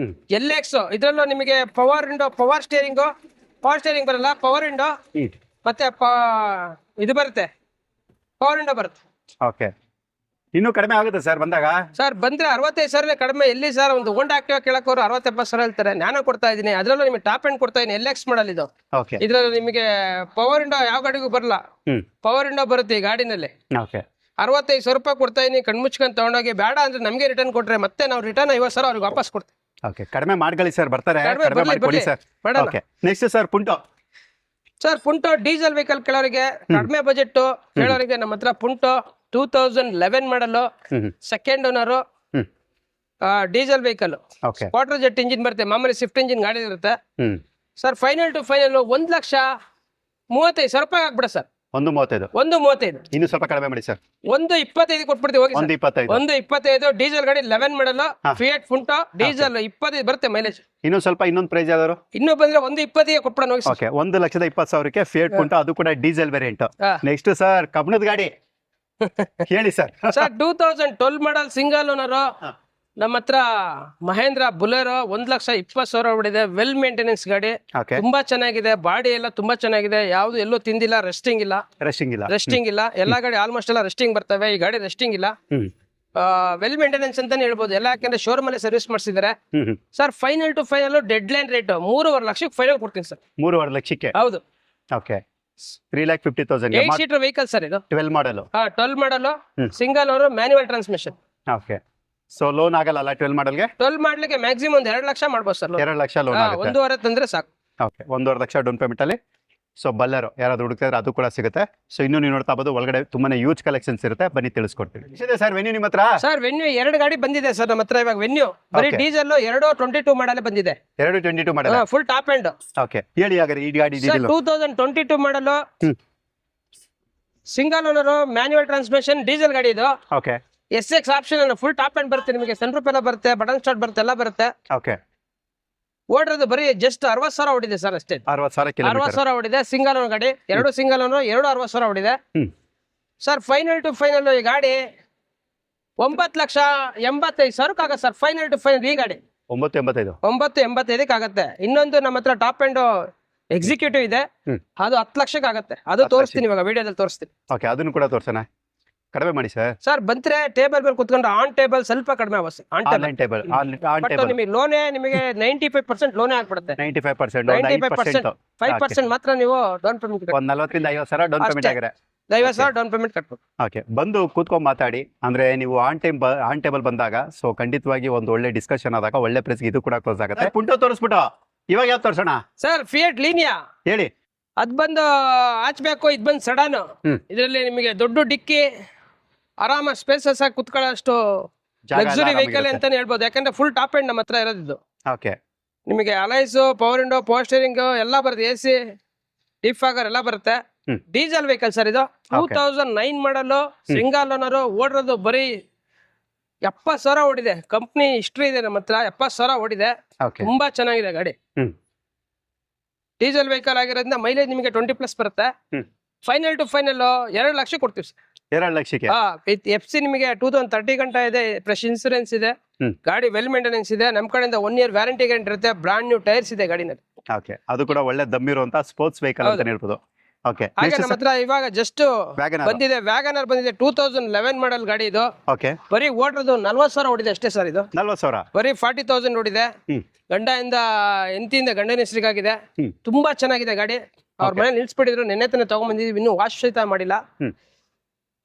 LX. ಇದ್ರಲ್ಲೂ ನಿಮಗೆ ಪವರ್ ವಿಂಡೋ, ಪವರ್ ಸ್ಟೇರಿಂಗ್ ಬರಲ್ಲ, ಪವರ್ ವಿಂಡೋ ಮತ್ತೆ ಇದು ಬರುತ್ತೆ, ಪವರ್ ವಿಂಡೋ ಬರುತ್ತೆ. ಓಕೆ, ಇನ್ನೂ ಕಡಿಮೆ ಆಗುತ್ತೆ ಸರ್ ಬಂದಾಗ? ಸರ್ ಬಂದ್ರೆ 65,000 ಕಡಿಮೆ ಎಲ್ಲಿ ಸರ್? ಒಂದು ಹೋಂಡಾ ಆಕ್ಟಿವಾ ಕೇಳಕೋರು 60-70,000 ಹೇಳ್ತಾರೆ. ನ್ಯಾನೋ ಕೊಡ್ತಾ ಇದೀನಿ, ಅದ್ರಲ್ಲೂ ನಿಮಗೆ ಟಾಪ್ ಎಂಡ್ ಕೊಡ್ತಾ ಇದೀನಿ, LX ಮಾಡಲ್ ಇದು. ಇದ್ರಲ್ಲಿ ನಿಮಗೆ ಪವರ್ ವಿಂಡೋ ಯಾವ ಗಾಡಿಗೂ ಬರಲ್ಲ, ಪವರ್ ವಿಂಡೋ ಬರುತ್ತೆ ಈ ಗಾಡಿನಲ್ಲಿ. 65,000 ರೂಪಾಯಿ ಕೊಡ್ತಾ ಇದೀನಿ, ಕಣ್ಮುಚ್ಕೊಂಡು ತಗೊಂಡೋಗಿ. ಬೇಡ ಅಂದ್ರೆ ನಮಗೆ ರಿಟರ್ನ್ ಕೊಟ್ರೆ ಮತ್ತೆ ನಾವು ರಿಟರ್ನ್ 50,000 ಅವ್ರಿಗೆ ವಾಪಸ್ ಕೊಡ್ತೀವಿ. ಓಕೆ, ಕಡಿಮೆ ಮಾಡ್ಕೊಳ್ಳಿ ಸರ್, ಬರ್ತಾರೆ, ಕಡಿಮೆ ಕಡಿಮೆ ಮಾಡಿ ಕೊಡಿ ಸರ್. ಮಾಡೋಣ. Okay, next sir Punto. Sir Punto diesel vehicle ಕೇಳೋರಿಗೆ, ಕಡಿಮೆ ಬಜೆಟ್ ಕೇಳೋರಿಗೆ ನಮ್ಮ ಹತ್ರ Punto 2011 model, second owner, diesel vehicle, okay, quarter jet engine ಬರುತ್ತೆ, ಮಾಮೂಲಿ ಸ್ವಿಫ್ಟ್ ಇಂಜಿನ್ ಗಾಡಿ ಇರುತ್ತೆ. ಸರ್ ಫೈನಲ್ ಟು ಫೈನಲ್ 1,35,000 ರೂಪಾಯಿ ಆಗ್ಬಿಡ ಸರ್. 1.35. 1.35. ಇನ್ನು ಸ್ವಲ್ಪ ಕಡಿಮೆ ಮಾಡಿ ಸರ್. 1.25 ಕೊಟ್ಬಿಡ್ತೀವಿ, ಹೋಗಿ. 1.25. 1.25 ಡೀಸೆಲ್ ಗಾಡಿ 11 ಮಾಡಲು, ಫಿಯಟ್ ಪುಂಟೋ ಡೀಸೆಲ್ 25 ಬರುತ್ತೆ ಮೈಲೇಜ್. ಇನ್ನೊಂದು ಪ್ರೈಸ್ ಯಾವ್ದಾದ್ರು ಇನ್ನೂ ಬಂದ್ರೆ 1.20 ಕೊಟ್ಬಿಡೋಣ, ಹೋಗಿ. ಓಕೆ, 1,20,000ಕ್ಕೆ ಫಿಯಟ್ ಪುಂಟೋ, ಅದು ಕೂಡ ಡೀಸೆಲ್ ವೇರಿಯಂಟ್. ನೆಕ್ಸ್ಟ್ ಸರ್ ಕಬ್ಬಣದ ಗಾಡಿ ಹೇಳಿ sir. Sir 2012 model single owner ನಮ್ಮ ಹತ್ರ ಮಹೇಂದ್ರ ಬುಲೆರೋ 1,20,000 ಹೊಡಿದೆ. ವೆಲ್ ಮೇಂಟೆನೆನ್ಸ್ ಗಾಡಿ, ಓಕೆ, ತುಂಬಾ ಚೆನ್ನಾಗಿದೆ. ಬಾಡಿ ಎಲ್ಲ ತುಂಬಾ ಚೆನ್ನಾಗಿದೆ, ಯಾವ್ದು ಎಲ್ಲೂ ತಿಂದಿಲ್ಲ, ರೆಸ್ಟಿಂಗ್ ಇಲ್ಲ. ಎಲ್ಲಾ ಗಾಡಿ ಆಲ್ಮೋಸ್ಟ್ ಎಲ್ಲ ರೆಸ್ಟಿಂಗ್ ಬರ್ತವೆ, ಈ ಗಾಡಿ ರೆಸ್ಟಿಂಗ್ ಇಲ್ಲ. ವೆಲ್ ಮೇಂಟೆನೆನ್ಸ್ ಅಂತಾನೆ ಹೇಳ್ಬೋದು ಎಲ್ಲ, ಯಾಕಂದ್ರೆ ಶೋರೂಮ್ ಅಲ್ಲಿ ಸರ್ವಿಸ್ ಮಾಡಿಸಿದ್ದಾರೆ. Sir final to final deadline rate 3.5 ಲಕ್ಷಕ್ಕೆ ಫೈನಲ್ ಕೊಡ್ತೀನಿ ಸರ್. 3.5 ಲಕ್ಷಕ್ಕೆ? ಹೌದು. ಓಕೆ, 3,50,000. 8 ಸೀಟರ್ ವೆಹಿಕಲ್ ಸರ್ ಇದು. 12 ಮಾಡಲು. 12 ಮಾಡಲು, single owner, manual transmission. Okay, so loan ಆಗಲ್ಲ 12 ಮಾಡಲ್ಗೆ? 12 ಮಾಡ್ಲಿಕ್ಕೆ ಮ್ಯಾಕ್ಸಿಮಮ್ 2 ಲಕ್ಷ ಮಾಡ್ಬೋದು ಸರ್. 2 ಲಕ್ಷ ಲೋನ್ ಆಗುತ್ತೆ. 1.5 ತಂದ್ರೆ ಸಾಕು. ಓಕೆ, 1.5 ಲಕ್ಷ ಡೌನ್ ಪೇಮೆಂಟ್ ಅಲ್ಲಿ. ಸೊ ಬಲ್ಲೆರೋ ಯಾರಾದ್ರೂ ಹುಡುಕ್ತಿದ್ರೆ ಅದು ಕೂಡ ಸಿಗುತ್ತೆ. ಸೊ ಇನ್ನು ನೀವು ನೋಡ್ತಾ ಬೋದು, ಒಳಗಡೆ ತುಂಬಾನೇ ಯೂಜ್ ಕಲೆಕ್ಷನ್ಸ್ ಇರುತ್ತೆ, ಬನ್ನಿ ತಿಳಿಸ್ಕೊಡ್ತೀವಿ. ಇದೆ ಸರ್ ವೆನ್ಯೂ ನಿಮ್ಮ ಹತ್ರ? ಸರ್ ವೆನ್ಯೂ 2 ಗಾಡಿ ಬಂದಿದೆ ಸರ್ ನಮ್ಮ ಹತ್ರ ಇವಾಗ. ವೆನ್ಯೂ ಬರೀ ಡೀಸೆಲ್ 22 ಮಾಡಲ್ ಬಂದಿದೆ. 22 ಮಾಡಲ್, ಫುಲ್ ಟಾಪ್ ಎಂಡ್. ಓಕೆ, ಹೇಳಿ ಹಾಗಾದ್ರೆ ಈ ಗಾಡಿ ಡೀಟೇಲ್. 2022 ಮಾಡಲು, single owner, manual transmission, diesel ಗಾಡಿ ಇದು. ಓಕೆ, SX ಆಪ್ಷನ್ ಅನ್ನು ಫುಲ್ ಟಾಪ್ ಎಂಡ್ ಬರುತ್ತೆ ನಿಮಗೆ. ಸನ್ ರೂಪ್ ಎಲ್ಲ ಬರುತ್ತೆ, ಬಟನ್ ಸ್ಟಾರ್ಟ್ ಬರುತ್ತೆ, ಎಲ್ಲ ಬರುತ್ತೆ. ಓಕೆ, ಓಡಿರೋದು ಬರೀ ಜಸ್ಟ್ 60,000 ಹೊಡಿದೆ ಸರ್ ಅಷ್ಟೇ. 60,000 ಹೊಡಿದೆ. ಸಿಂಗಲ್ ಓನರ್ ಗಾಡಿ, 2 ಸಿಂಗಲ್ ಓನರ್, 60,000 ಹೊಡಿದೆ. ಸರ್ ಫೈನಲ್ ಟು ಫೈನಲ್ ಈ ಗಾಡಿ 9,85,000 ಆಗುತ್ತೆ ಸರ್. ಫೈನಲ್ ಟು ಫೈನಲ್ ಈ ಗಾಡಿ 9,85 ಆಗುತ್ತೆ. ಇನ್ನೊಂದು ನಮ್ಮ ಹತ್ರ ಟಾಪ್ ಎಂಡ್ ಎಕ್ಸಿಕ್ಯೂಟಿವ್ ಇದೆ, ಅದು 10 ಲಕ್ಷಕ್ಕೆ ಆಗುತ್ತೆ. ಅದು ತೋರಿಸ್ತೀನಿ ಇವಾಗ ವಿಡಿಯೋದಲ್ಲಿ ತೋರಿಸ್ತೀನಿ. ಓಕೆ, ಅದನ್ನು ಕೂಡ ತೋರ್ಸೋಣ, ಕಡಿಮೆ ಮಾಡಿ ಸರ್. ಸರ್ ಬಂದ್ರೆ ಟೇಬಲ್ ಮೇಲೆ ಕುತ್ಕೊಂಡ್ರೆ ಆನ್ ಟೇಬಲ್ ಸ್ವಲ್ಪ ಕಡಿಮೆ ಆಗುತ್ತೆ. ಆನ್ ಟೇಬಲ್ ನಿಮಗೆ ಲೋನೇ ನಿಮಗೆ 95% ಲೋನೇ ಆಗ್ಬಿಡುತ್ತೆ. 95%, 5% ಮಾತ್ರ ನೀವು ಡೌನ್ ಪೇಮೆಂಟ್. 40,000 ರಿಂದ 50,000 ಡೌನ್ ಪೇಮೆಂಟ್ ಆಗಿದೆ. 50,000 ಡೌನ್ ಪೇಮೆಂಟ್ ಕಟ್ಬೇಕು. ಓಕೆ, ಬಂದು ಕೂತ್ಕೊಂಡು ಮಾತಾಡಿ. ಅಂದ್ರೆ ನೀವು ಆನ್ ಟೇಬಲ್ ಬಂದಾಗ ಸೊ ಖಂಡಿತವಾಗಿ ಒಂದು ಒಳ್ಳೆ ಡಿಸ್ಕಷನ್ ಆದಾಗ ಒಳ್ಳೆ ಪ್ರೈಸ್ ಇದು ಕೂಡ ಕ್ಲೋಸ್ ಆಗುತ್ತೆ. ಪುಂಟೋ ತೋರಿಸ್ಬಿಟ್ಟು ಇವಾಗ ಯಾವ್ದು ತೋರ್ಸೋಣ ಸರ್? ಫಿಯಟ್ ಲೀನಿಯಾ ಹೇಳಿ. ಅದ್ ಬಂದು ಹಾಚ್ಬೇಕು, ಇದು ಬಂದು ಸಡನ್. ಇದರಲ್ಲಿ ನಿಮಗೆ ದೊಡ್ಡ ಡಿಕ್ಕಿ, ಆರಾಮ ಸ್ಪೇಸಸ್ ಆಗಿ ಕುತ್ಕೊಳ್ಳೋಷ್ಟು ಲಕ್ಸುರಿ ವೆಹಿಕಲ್ ಅಂತಾನೆ ಹೇಳ್ಬೋದು. ಯಾಕಂದ್ರೆ ಫುಲ್ ಟಾಪ್ ಎಂಡ್ ನಮ್ಮ ಹತ್ರ ಇರೋದು. ಓಕೆ, ನಿಮಗೆ alloys, power window, power steering ಎಲ್ಲ ಬರುತ್ತೆ, AC, ಡೀಪ್ ಫಾಗರ್ ಎಲ್ಲ ಬರುತ್ತೆ. ಡೀಸೆಲ್ ವೆಹಿಕಲ್ ಸರ್ ಇದು. 2009 ಮಾಡಲು, ಸಿಂಗಲ್ ಓನರ್, ಓಡಿರೋದು ಬರೀ 70,000 ಓಡಿದೆ. ಕಂಪ್ನಿ ಹಿಸ್ಟ್ರಿ ಇದೆ ನಮ್ಮ ಹತ್ರ, 70,000 ಓಡಿದೆ. ತುಂಬಾ ಚೆನ್ನಾಗಿದೆ ಗಾಡಿ. ಡೀಸೆಲ್ ವೆಹಿಕಲ್ ಆಗಿರೋದ್ರಿಂದ ಮೈಲೇಜ್ ನಿಮಗೆ 20+ ಬರುತ್ತೆ. ಫೈನಲ್ ಟು ಫೈನಲ್ 2 ಲಕ್ಷ ಕೊಡ್ತೀವಿ ಸರ್. 2 ಲಕ್ಷಕ್ಕೆ FC ನಿಮಗೆ 2030 ಗಂಟ ಇದೆ, ಫ್ರೆಶ್ ಇನ್ಸೂರೆನ್ಸ್ ಇದೆ, ಗಾಡಿ ವೆಲ್ ಮೇಂಟೆನೆನ್ಸ್ ಇದೆ. ನಮ್ಮ ಕಡೆಯಿಂದ 1 ಇಯರ್ ವ್ಯಾರಂಟಿ ಗ್ಯಾರಂಟಿ ಇರುತ್ತೆ. ಬ್ರಾಂಡ್ ನ್ಯೂ ಟೈರ್ಸ್ ಇದೆ ಗಾಡಿನಲ್ಲಿ. ಓಕೆ, ಅದು ಕೂಡ ಒಳ್ಳೆ ದಮ್ಮಿರುವಂತ ಸ್ಪೋರ್ಟ್ಸ್ ವೆಹಿಕಲ್ ಅಂತ ಹೇಳ್ಬೋದು. ಓಕೆ, ಹಾಗೆ ನಮ್ಮ ಹತ್ರ ಇವಾಗ ಜಸ್ಟ್ ಬಂದಿದೆ ವ್ಯಾಗನರ್ ಬಂದಿದೆ. 2011 ಮಾಡಲ್ ಗಾಡಿ ಇದು. ಓಕೆ, ಬರೀ ಓಡಿರೋದು 40,000 ಓಡಿದೆ ಅಷ್ಟೇ ಸರ್ ಇದು. 40,000 ಬರೀ 40,000 ಓಡಿದೆ. ಹೆಂಡತಿಯಿಂದ ಗಂಡನ ಹೆಸರಿಗಾಗಿದೆ. ತುಂಬಾ ಚೆನ್ನಾಗಿದೆ ಗಾಡಿ. ಅವ್ರ ಮನೇಲಿ ನಿಲ್ಸ್ಬಿಟ್ಟಿದ್ರು, ನೆನ್ನೆ ತಾನೇ ತಗೊಂಡ್ಬಂದಿದ್ವಿ, ಇನ್ನೂ ವಾಶ್ ಸಹಿತ ಮಾಡಿಲ್ಲ.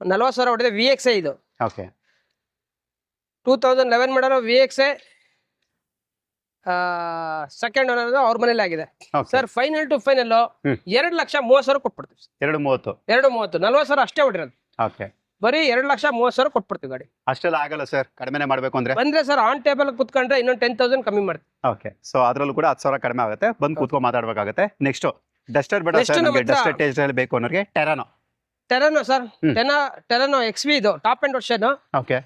40,000 ಹೊಡೆದೆ. VXA ಇದು. ಓಕೆ, 2011 ಮಾಡಲು VXA, ಸೆಕೆಂಡ್ ಓನರ್ ಅವ್ರ ಮನೇಲಿ ಆಗಿದೆ ಸರ್. ಫೈನಲ್ ಟು ಫೈನಲ್ 2,30,000 ಕೊಟ್ಬಿಡ್ತೀವಿ. 2.30 40,000 ಅಷ್ಟೇ ಹೊಡಿರೋದು. ಓಕೆ, ಬರೀ 2,30,000 ಕೊಟ್ಬಿಡ್ತೀವಿ ಗಾಡಿ. ಅಷ್ಟೆಲ್ಲ ಆಗಲ್ಲ ಸರ್, ಕಡಿಮೆನೆ ಮಾಡ್ಬೇಕು ಅಂದ್ರೆ ಬಂದ್ರೆ ಸರ್ ಆನ್ ಟೇಬಲ್ ಕುತ್ಕೊಂಡ್ರೆ ಇನ್ನೊಂದು 10,000 ಕಮ್ಮಿ ಮಾಡ್ತೀವಿ. ಓಕೆ, ಸೊ ಅದ್ರಲ್ಲೂ ಕೂಡ 10,000 ಕಡಿಮೆ ಆಗುತ್ತೆ. ಬಂದು ಕೂತ್ಕೊಂಡು ಮಾತಾಡ್ಬೇಕಾಗುತ್ತೆ. ನೆಕ್ಸ್ಟ್ ಡಸ್ಟರ್ ಬೇಡ ಸರ್, ನಮಗೆ ಡಸ್ಟರ್ ಟೇಸ್ಟ್ ಅಲ್ಲಿ ಬೇಕು ಅನ್ನೋರಿಗೆ ಟೆರಾನೋ ಸರ್. ಟೆರಾನೋ XV ಇದು ಟಾಪ್ ಎಂಡ್ ವರ್ಷನ್. ಓಕೆ,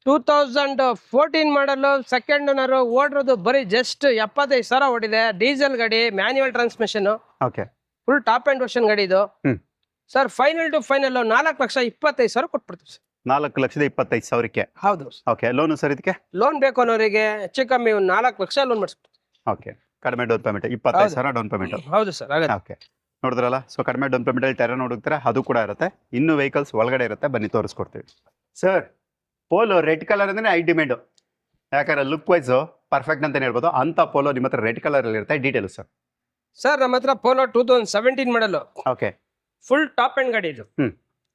2014 ಮಾಡಲು, ಸೆಕೆಂಡ್ ಓನರ್, ಓಡಿರೋದು ಬರೀ ಜಸ್ಟ್ 75,000 ಓಡಿದೆ. ಡೀಸೆಲ್ ಗಾಡಿ, manual transmission. Okay, full top end version ಗಾಡಿ ಇದು ಸರ್. ಫೈನಲ್ ಟು ಫೈನಲ್ 4,25,000 ಕೊಟ್ಬಿಡ್ತೀವಿ ಸರ್. 4,25,000ಕ್ಕೆ. ಹೌದು. ಓಕೆ, ಲೋನು ಸರ್ ಇದಕ್ಕೆ? ಲೋನ್ ಬೇಕು ಅನ್ನೋರಿಗೆ ಹೆಚ್ಚು ಕಮ್ಮಿ 4 ಲಕ್ಷ ಲೋನ್ ಮಾಡಿಸ್ಬಿಡ್ತೀವಿ. ಓಕೆ, ಕಡಿಮೆ ಡೌನ್ ಪೇಮೆಂಟ್ 25,000 ಡೌನ್ ಪೇಮೆಂಟ್. ಹೌದು ಸರ್. ಓಕೆ, ನೋಡಿದ್ರಲ್ಲ. ಸೊ ಕಡಿಮೆ ಡೌನ್ ಪೇಮೆಂಟ್ ಅಲ್ಲಿ ಟೆರಾನೋ ಹುಡುಕ್ತಾರೆ, ಅದು ಕೂಡ ಇರುತ್ತೆ. ಇನ್ನು ವೆಹಿಕಲ್ಸ್ ಒಳಗಡೆ ಇರುತ್ತೆ, ಬನ್ನಿ ತೋರಿಸ್ಕೊಡ್ತೀವಿ. ಸರ್ ಪೋಲೋ ರೆಡ್ ಕಲರ್ ಅಂದ್ರೆ ಐ ಡಿಮ್ಯಾಂಡ್, ಯಾಕಂದ್ರೆ ಲುಕ್ ವೈಸ್ ಪರ್ಫೆಕ್ಟ್ ಅಂತಾನೆ ಹೇಳ್ಬೋದು. ಅಂತ ಪೋಲೋ ನಿಮ್ಮ ಹತ್ರ ರೆಡ್ ಕಲರ್ ಅಲ್ಲಿ ಇರುತ್ತೆ. ಡೀಟೇಲ್ ಸರ್ ನಮ್ಮ ಹತ್ರ ಪೋಲೋ 2017 ಮಾಡಲು. ಓಕೆ, ಫುಲ್ ಟಾಪ್ ಎಂಡ್ ಗಾಡಿ ಇದು.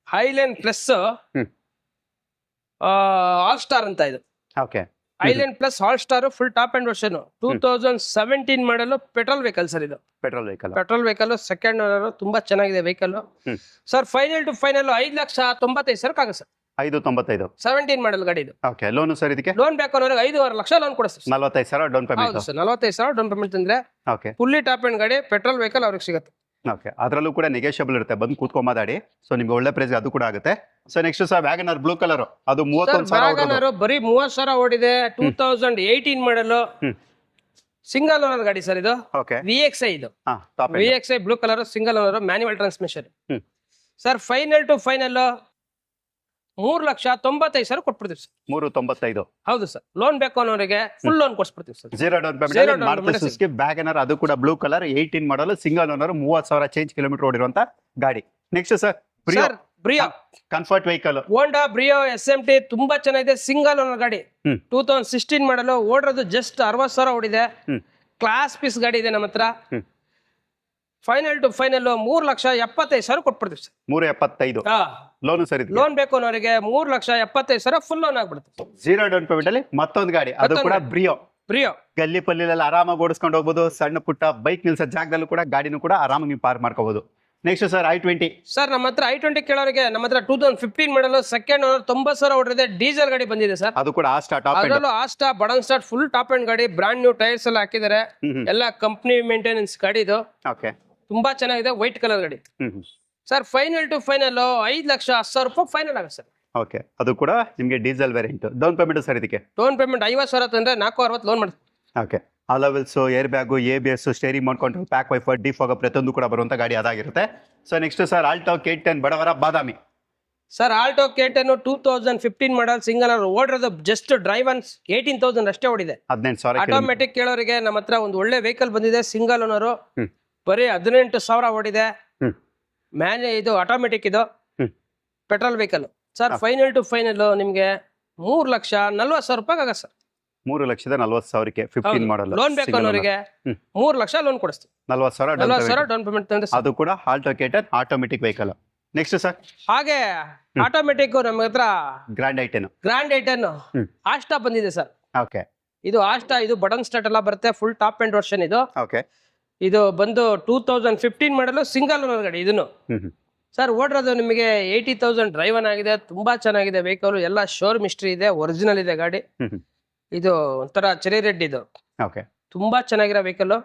ಹೈಲೈನ್ ಪ್ಲಸ್ ಆಲ್ ಸ್ಟಾರ್ ಅಂತ ಇದು, okay highline plus all star full top end version 2017 model petrol vehicle sir ಇದು. Petrol vehicle petrol vehicle second owner, ತುಂಬಾ ಚೆನ್ನಾಗಿದೆ vehicle sir. Final to final 5,95,000 ಆಗುತ್ತೆ sir. 595. 17 model ಗಾಡಿ ಇದು. ಓಕೆ ಲೋನು ಸರ್ ಇದಕ್ಕೆ loan ಬೇಕು ಅನ್ನೋರಿಗೆ 5.5 ಲಕ್ಷ ಲೋನ್ ಕೊಡಿಸ್ತೀವಿ ಸರ್. 45,000 down payment. ಹೌದು ಸರ್, 45,000 ಡೌನ್ ಪೇಮೆಂಟ್ ತಂದ್ರೆ ಓಕೆ ಫುಲ್ಲಿ ಟಾಪ್ ಅಂಡ್ ಗಾಡಿ ಪೆಟ್ರೋಲ್ ವೆಹಿಕಲ್ ಅವ್ರಿಗೆ ಸಿಗುತ್ತೆ. ಓಕೆ ಅದರಲ್ಲೂ ಕೂಡ ನೆಗೋಷಿಯಬಲ್ ಇರುತ್ತೆ, ಬಂದು ಕೂತ್ಕೊಂಡ್ ಮಾತಾಡಿ. ಸೊ ನಿಮ್ಗೆ ಒಳ್ಳೆ ಪ್ರೈಸ್ ಅದು ಕೂಡ ಆಗುತ್ತೆ. So next sir WagonR blue colour, ಅದು 31,000 ವ್ಯಾಗನರ್ ಬರೀ 30,000 ಓಡಿದೆ. 2018 ಮಾಡಲು ಸಿಂಗಲ್ ಓನರ್ ಗಾಡಿ ಸರ್ ಇದು. ಓಕೆ VXI ಇದು, ಹಾ top VXI blue colour single owner manual transmission sir. Final to final 3,95,000 ಕೊಟ್ಬಿಡ್ತೀವಿ ಸರ್. 395. ಹೌದು ಸರ್, ಲೋನ್ ಬೇಕು ಅನ್ನೋರಿಗೆ ಫುಲ್ ಲೋನ್ ಕೊಡ್ಸ್ಬಿಡ್ತೀವಿ sir. Zero down payment. Maruti Suzuki WagonR, ಅದು ಕೂಡ blue colour 18 model single owner, 30,000 change kilometre ಓಡಿರುವಂತ ಗಾಡಿ. Next sir Brio comfort vehicle, Honda Brio SMT ತುಂಬಾ ಚೆನ್ನಾಗಿದೆ, ಸಿಂಗಲ್ ಓನರ್ ಗಾಡಿ. 2016 ಮಾಡಲು, ಓಡಿರೋದು ಜಸ್ಟ್ 60,000 ಓಡಿದೆ. ಕ್ಲಾಸ್ ಪೀಸ್ ಗಾಡಿ ಇದೆ ನಮ್ಮ ಹತ್ರ. ಫೈನಲ್ ಟು ಫೈನಲ್ 3,75,000 ಕೊಟ್ಬಿಡ್ತೀವಿ ಸರ್. 375. ಲೋನು ಸರ್ ಇದು. ಲೋನ್ ಬೇಕು ಅನ್ನೋರಿಗೆ 3,75,000 ಫುಲ್ ಲೋನ್ ಆಗ್ಬಿಡುತ್ತೆ. ಜೀರೋ ಡೌನ್ ಪೇಮೆಂಟ್ ಅಲ್ಲಿ ಮತ್ತೊಂದು ಗಾಡಿ, ಅದು ಕೂಡ ಬ್ರಿಯೋ. ಗಲ್ಲಿ ಪಲ್ಲಿಲೆಲ್ಲ ಆರಾಮಾಗಿ ಓಡಿಸ್ಕೊಂಡು ಹೋಗ್ಬೋದು. ಸಣ್ಣ ಪುಟ್ಟ ಬೈಕ್ ನಿಲ್ಸೋ ಜಾಗದಲ್ಲೂ ಕೂಡ ಗಾಡಿನೂ ಕೂಡ ಆರಾಮಾಗಿ ನೀವು ಪಾರ್ಕ್ ಮಾಡ್ಕೋಬಹುದು. Next sir I20. ಸರ್ ನಮ್ಮ ಹತ್ರ I20 ಕೇಳೋರಿಗೆ ನಮ್ಮ ಹತ್ರ 2015 ಮಾಡಲು ಸೆಕೆಂಡ್ ಓನರ್ 90,000 ಓಡಿದೆ. ಡೀಸೆಲ್ ಗಾಡಿ ಬಂದಿದೆ ಸರ್. ಅದು ಕೂಡ ಆಸ್ಟಾ ಟಾಪ್ ಎಂಡ್. ಅದರಲ್ಲೂ Asta button start full top end ಗಾಡಿ, ಬ್ರಾಂಡ್ ನ್ಯೂ ಟೈರ್ಸ್ ಎಲ್ಲ ಹಾಕಿದ್ದಾರೆ. ಎಲ್ಲ ಕಂಪ್ನಿ ಮೇಂಟೆನೆನ್ಸ್ ಗಾಡಿ ಇದು. ಓಕೆ ತುಂಬಾ ಚೆನ್ನಾಗಿದೆ, ವೈಟ್ ಕಲರ್ ಗಾಡಿ ಸರ್. ಫೈನಲ್ ಟು ಫೈನಲ್ 5,10,000 ರೂಪಾಯಿ ಫೈನಲ್ ಆಗುತ್ತೆ ಸರ್. ಓಕೆ ಅದು ಕೂಡ ನಿಮಗೆ diesel variant. Down payment sir ಇದಕ್ಕೆ? ಡೌನ್ ಪೇಮೆಂಟ್ 50,000 ತಂದ್ರೆ 460 ಲೋನ್ ಮಾಡ್ತೀವಿ. Okay alloy wheels, air bag, ABS, steering mount control, back wiper, defog ಪ್ರತಿಯೊಂದು ಕೂಡ ಬರುವಂತ ಗಾಡಿ ಅದಾಗಿರುತ್ತೆ. So next sir Alto K10 ಬಡವರ ಬಾದಾಮಿ. Sir Alto K10 2015 model single owner, ಓಡಿರೋದು ಜಸ್ಟ್ ಡ್ರೈವ್ ಅನ್ 18,000 ಅಷ್ಟೇ ಓಡಿದೆ. 18,000. ಆಟೋಮೆಟಿಕ್ ಕೇಳೋರಿಗೆ ನಮ್ಮ ಹತ್ರ ಒಂದು ಒಳ್ಳೆ ವೆಹಿಕಲ್ ಬಂದಿದೆ, ಸಿಂಗಲ್ ಓನರ್, ಬರೀ 18,000 ಓಡಿದೆ. ಇದು ಆಟೋಮೆಟಿಕ್, ಇದು petrol vehicle sir. Final to final ನಿಮ್ಗೆ 3,40,000 ರೂಪಾಯಿ ಆಗ ಸರ್. 3,40,000ಕ್ಕೆ 15 ಮಾಡಲ್. ಲೋನ್ ಬೇಕು ಅನ್ನೋರಿಗೆ 3 ಲಕ್ಷ ಲೋನ್ ಕೊಡಿಸ್ತೀವಿ. 40,000 ಡೌನ್ ಪೇಮೆಂಟ್ ತಂದ್ರೆ ಅದು ಕೂಡ Alto K10 automatic vehicle. Next sir ಹಾಗೆ ಆಟೋಮೆಟಿಕ್ ನಮ್ಮ ಹತ್ರ ಗ್ರ್ಯಾಂಡ್ ಐಟನ್ ಆಸ್ಟಾ ಬಂದಿದೆ ಸರ್. ಓಕೆ ಇದು ಆಸ್ಟಾ, ಇದು ಬಟನ್ ಸ್ಟಾರ್ಟ್ ಎಲ್ಲ ಬರುತ್ತೆ, ಫುಲ್ ಟಾಪ್ ಅಂಡ್ ವರ್ಷನ್ ಇದು. ಓಕೆ ಇದು ಬಂದು 2015 ಮಾಡಲು ಸಿಂಗಲ್ ಓನರ್ ಗಾಡಿ. ಇದನ್ನು ಸರ್ ಓಡಿರೋದು ನಿಮಗೆ 80,000 ಡ್ರೈವನ್ ಆಗಿದೆ. ತುಂಬಾ ಚೆನ್ನಾಗಿದೆ ವೆಹಿಕಲ್, ಎಲ್ಲ ಶೋರೂಮ್ ಹಿಸ್ಟ್ರಿ ಇದೆ, ಒರಿಜಿನಲ್ ಇದೆ ಗಾಡಿ. ಇದು ಒಂಥರ ಚೆರಿ ರೆಡ್, ಇದು ಓಕೆ ತುಂಬಾ ಚೆನ್ನಾಗಿರೋ vehicle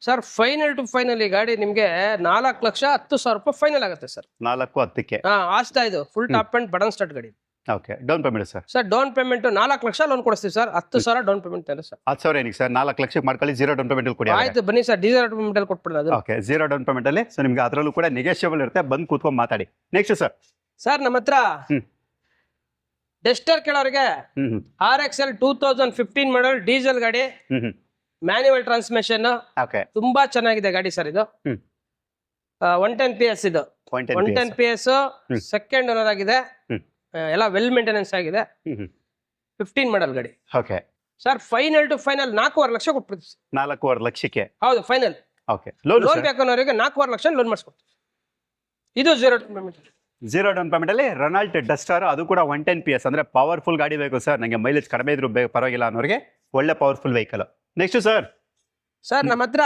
sir. Final to final ಈ ಗಾಡಿ ನಿಮ್ಗೆ 4,10,000 ರೂಪಾಯಿ ಫೈನಲ್ ಆಗುತ್ತೆ ಸರ್. 4,10ಕ್ಕೆ ಆಸ್ತಾ ಇದು full top end button start ಗಾಡಿ. Okay down payment sir? Sir down payment 4 lakh loan ಕೊಡ್ತೀವಿ ಸರ್. 10,000 down payment sir. 10,000 ಏನಿಗೆ ಸರ್? 4 ಲಕ್ಷಕ್ಕೆ ಮಾಡ್ಕೊಳ್ಳಿ, ಜೀರೋ ಡೌನ್ ಪೇಮೆಂಟ್ ಕೊಡಿ. ಆಯ್ತು ಬನ್ನಿ ಸರ್, ಡೀಸೆಲ್ ಡೌನ್ ಪೇಮೆಂಟ್ ಕೊಟ್ಬಿಡೋದು. ಓಕೆ ಜೀರೋ ಡೌನ್ ಪೇಮೆಂಟ್ ಅಲ್ಲಿ. ಸೊ ನಿಮ್ಗೆ ಅದರಲ್ಲೂ ಕೂಡ ನೆಗೋಷಿಯಬಲ್ ಇರುತ್ತೆ, ಬಂದು ಕೂತ್ಕೊಂಡು ಮಾತಾಡಿ. ನೆಕ್ಸ್ಟ್ ಸರ್ ನಮ್ಮ ಹತ್ರ ಡೆಸ್ಟರ್ ಕೇಳೋರಿಗೆ RXL 2015 ಮಾಡಲ್ ಡೀಸೆಲ್ ಗಾಡಿ, ಮ್ಯಾನ್ಯುವಲ್ ಟ್ರಾನ್ಸ್ಮಿಷನ್, ತುಂಬಾ ಚೆನ್ನಾಗಿದೆ ಗಾಡಿ ಸರ್. ಇದು 110 PS, ಇದು 110 PS ಸೆಕೆಂಡ್ ಓನರ್ ಆಗಿದೆ, ಎಲ್ಲ ವೆಲ್ ಮೇಂಟೆನೆನ್ಸ್ ಆಗಿದೆ. 15 ಮಾಡಲ್ ಗಾಡಿ. Okay sir final to final 4.5 lakh ಕೊಟ್ಬಿಡ್ತೀವಿ. 4.5 ಲಕ್ಷಕ್ಕೆ? ಹೌದು ಫೈನಲ್. ಓಕೆ ಲೋನ್ ಬೇಕನ್ನೋರಿಗೆ 4.5 ಲಕ್ಷ ಲೋನ್ ಮಾಡಿಸ್ಕೊಡ್ತೀವಿ. ಇದು zero down payment. Zero down payment ಅಲ್ಲಿ ರೆನಾಲ್ಟ್ ಡಸ್ಟರ್, ಅದು ಕೂಡ 110 PS, ಅಂದ್ರೆ ಪವರ್ಫುಲ್ ಗಾಡಿ ಬೇಕು ಸರ್. ನನಗೆ ಮೈಲೇಜ್ ಕಡಿಮೆ ಇದ್ರು ಪರವಾಗಿಲ್ಲ ಅನ್ನೋರಿಗೆ ಒಳ್ಳೆ ಪವರ್ಫುಲ್ ವೆಹಿಕಲ್. ನೆಕ್ಸ್ಟ್ ಸರ್ ನಮ್ಮ ಹತ್ರ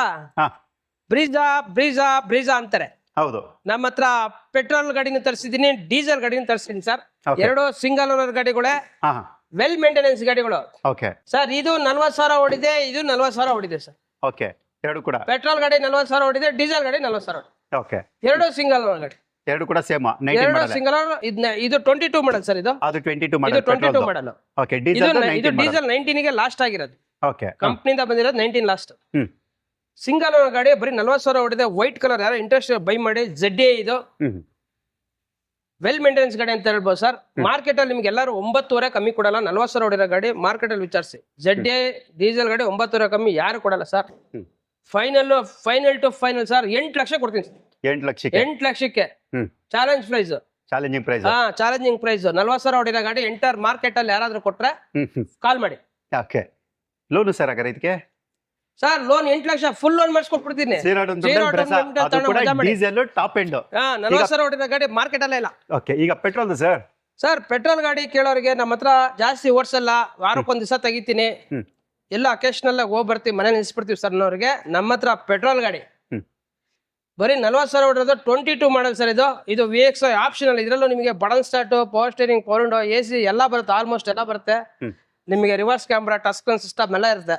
ಬ್ರೀಜಾ ಅಂತಾರೆ. ಹೌದು, ನಮ್ಮ ಹತ್ರ ಪೆಟ್ರೋಲ್ ಗಾಡಿನ ತರಿಸಿದೀನಿ, ಡೀಸೆಲ್ ಗಾಡಿನ ತರಿಸಿದೀನಿ ಸರ್. ಎರಡು ಸಿಂಗಲ್ ಓನರ್ ಗಾಡಿಗಳೇ, ವೆಲ್ ಮೇಂಟೆನೆನ್ಸ್ ಗಾಡಿಗಳು. ಓಕೆ ಸರ್ ಇದು 40,000 ಓಡಿದೆ, ಇದು 40,000 ಓಡಿದೆ ಸರ್. ಓಕೆ ಎರಡು ಕೂಡ ಪೆಟ್ರೋಲ್ ಗಾಡಿ 40,000 ಓಡಿದೆ, ಡೀಸೆಲ್ ಗಾಡಿ 40,000 ಓಡಿದೆ. ಓಕೆ ಎರಡು ಸಿಂಗಲ್ ಓನರ್ ಗಾಡಿ, ಎರಡು ಕೂಡ ಸೇಮ್. Single owner. ಇದು 22 ಮಾಡಲ್ ಸರ್. ಇದು 22 ಮಾಡಲ್. ಓಕೆ ಇದು ಡೀಸೆಲ್ 19 ಗೆ ಲಾಸ್ಟ್ ಆಗಿರೋದು. ಓಕೆ ಕಂಪ್ನಿಯಿಂದ ಬಂದಿರೋದು 19 ಲಾಸ್ಟ್. ಸಿಂಗಲ್ ಓನರ್ ಗಾಡಿ ಬರೀ 40,000 ಓಡಿದೆ, ವೈಟ್ ಕಲರ್. ಯಾರು ಇಂಟ್ರೆಸ್ಟ್ ಬೈ ಮಾಡಿ. ZA ಇದು ವೆಲ್ ಮೇಂಟೆನೆನ್ಸ್ ಗಾಡಿ ಅಂತ ಹೇಳ್ಬೋದು ಸರ್. ಮಾರ್ಕೆಟ್ ಅಲ್ಲಿ ನಿಮ್ಗೆ ಎಲ್ಲರೂ 9.5 ಕಮ್ಮಿ ಕೊಡಲ್ಲ. 40,000 ಓಡಿರೋ ಗಾಡಿ ಮಾರ್ಕೆಟ್ ಅಲ್ಲಿ ವಿಚಾರಿಸಿ. ZA ಡೀಸೆಲ್ ಗಾಡಿ 9.5 ಕಮ್ಮಿ ಯಾರು ಕೊಡಲ್ಲ sir. Final to final sir 8 lakh ಕೊಡ್ತೀನಿ. 8 ಲಕ್ಷಕ್ಕೆ challenge price. Challenging price. Challenging price. 40,000 ಓಡಿರೋ ಗಾಡಿ ಎಂಟರ್ ಮಾರ್ಕೆಟ್ ಅಲ್ಲಿ ಯಾರಾದ್ರೂ ಕೊಟ್ರೆ ಕಾಲ್ ಮಾಡಿ. ಓಕೆ ಲೋನು ಸರ್ ಹಾಗಾದ್ರೆ ಇದಕ್ಕೆ? Sir loan 8 lakh full loan ಮಾಡಿಸ್ಕೊಟ್ಬಿಡ್ತೀನಿ. Diesel top end. 40,000 ಓಡಿರೋ ಗಾಡಿ ಮಾರ್ಕೆಟ್ ಅಲ್ಲೇ ಇಲ್ಲ. ಓಕೆ ಈಗ ಪೆಟ್ರೋಲ್ ಸರ್? ಸರ್ ಪೆಟ್ರೋಲ್ ಗಾಡಿ ಕೇಳೋರಿಗೆ ನಮ್ಮ ಹತ್ರ ಜಾಸ್ತಿ ಓಡಿಸಲ್ಲ, ವಾರಕ್ಕೊಂದ್ ದಿವಸ ತೆಗಿತೀನಿ, ಎಲ್ಲ ಅಕೇಶನಲ್ ಹೋಗಿ ಬರ್ತೀವಿ, ಮನೆ ನಿಲ್ಸ್ಬಿಡ್ತೀವಿ ಸರ್ ಅನ್ನೋರಿಗೆ ನಮ್ಮ ಹತ್ರ ಪೆಟ್ರೋಲ್ ಗಾಡಿ ಬರೀ 40,000 ಹೊಡೆದು 22 ಮಾಡಲ್ ಸರ್. ಇದು VX ಆಪ್ಷನಲ್. ಇದರಲ್ಲೂ ನಿಮಗೆ button start, power steering, power window, AC ಎಲ್ಲ ಬರುತ್ತೆ, ಆಲ್ಮೋಸ್ಟ್ ಎಲ್ಲ ಬರುತ್ತೆ. ನಿಮಗೆ reverse camera, touch screen system ಎಲ್ಲ ಇರುತ್ತೆ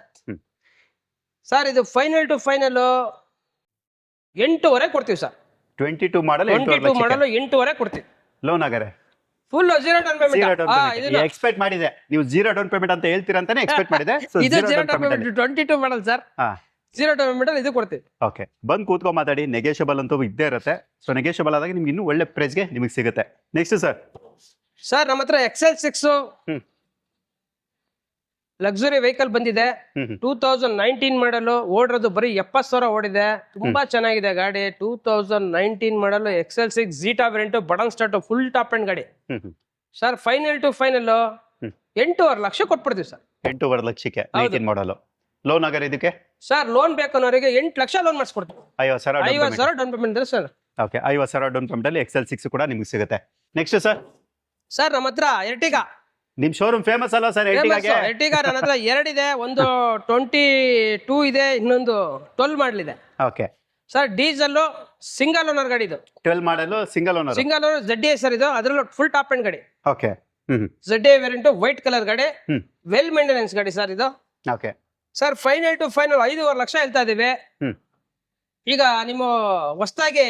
ಸರ್. ಇದು ಫೈನಲ್ ಟು ಫೈನಲ್ 8,500 ಕೊಡ್ತೀವಿ ಸರ್. 22 ಮಾಡಲ್ 22 ಮಾಡಲ್ 8,500 ಕೊಡ್ತೀವಿ. ಲೋನ್ ಆಗರೆ ಫುಲ್ 0 ಡೌನ್ ಪೇಮೆಂಟ್. ಎಕ್ಸ್ಪೆಕ್ಟ್ ಮಾಡಿದೆ ನೀವು 0 ಡೌನ್ ಪೇಮೆಂಟ್ ಅಂತ ಹೇಳ್ತೀರಾ ಅಂತಾನೆ ಎಕ್ಸ್ಪೆಕ್ಟ್ ಮಾಡಿದೆ. ಇದು 0 down payment 22 model sir. 0 down payment ಇದು ಕೊಡ್ತೀವಿ. ಓಕೆ, ಬಂದು ಕೂತ್ಕೊಂಡು ಮಾತಾಡಿ. ನೆಗೆಷಬಲ್ ಅಂತೂ ಇದ್ದೇ ಇರುತ್ತೆ. ಸೊ ನೆಗೆಷಬಲ್ ಆದಾಗ ನಿಮ್ಗೆ ಇನ್ನೂ ಒಳ್ಳೆ ಪ್ರೈಸ್ಗೆ ನಿಮಗೆ ಸಿಗುತ್ತೆ. ನೆಕ್ಸ್ಟ್ ಸರ್ ನಮ್ಮ ಹತ್ರ XL6 ಲಕ್ಸುರಿ ವೆಹಿಕಲ್ ಬಂದಿದೆ. 2019 ಮಾಡಲು, ಓಡಿರೋದು ಬರೀ 70,000 ಓಡಿದೆ. ತುಂಬಾ ಚೆನ್ನಾಗಿದೆ ಗಾಡಿ. 2019 model XL6 Zeta variant, button start, full top end ಗಾಡಿ sir. Final to final 8,500,000 lakh ಕೊಟ್ಬಿಡ್ತೀವಿ ಸರ್. 8,500,000 ಲಕ್ಷಕ್ಕೆ 19 ಮಾಡಲು. ಲೋನ್ ಆಗರೆ ಇದಕ್ಕೆ ಸರ್ ಲೋನ್ ಬೇಕನ್ನೋರಿಗೆ 8 ಲಕ್ಷ ಲೋನ್ ಮಾಡಿಸ್ಕೊಡ್ತೀವಿ. 50,000 down payment sir. Okay, 50,000 down payment ಅಲ್ಲಿ XL6 ಕೂಡ ನಿಮ್ಗೆ ಸಿಗುತ್ತೆ. ನೆಕ್ಸ್ಟ್ ಸರ್ ನಮ್ಮ ಹತ್ರ ಎರ್ಟಿಗಾ. ನಿಮ್ ಶೋರೂಮ್ ಫೇಮಸ್ ಅಲ್ಲ ಸರ್ ಎರ್ಟಿಗಾಗೆ? ಎರ್ಟಿಗಾ ನನ್ನ ಹತ್ರ 2 ಇದೆ. ಒಂದು 22 ಇದೆ, ಇನ್ನೊಂದು 12 ಮಾಡಲ್ ಇದೆ. Okay sir diesel single owner ಗಾಡಿ ಇದು. 12 ಮಾಡಲು ಸಿಂಗಲ್ ಓನರ್. ZDI ಸರ್ ಇದು. ಅದರಲ್ಲೂ ಫುಲ್ ಟಾಪ್ ಅಂಡ್ ಗಾಡಿ. Okay, ZDI variant, white colour ಗಾಡಿ, ವೆಲ್ ಮೇಂಟೆನೆನ್ಸ್ ಗಾಡಿ ಸರ್ ಇದು. Okay sir final to final 5,500,000 lakh ಹೇಳ್ತಾ ಇದೀವಿ. ಈಗ ನಿಮ್ಮ ಹೊಸದಾಗಿ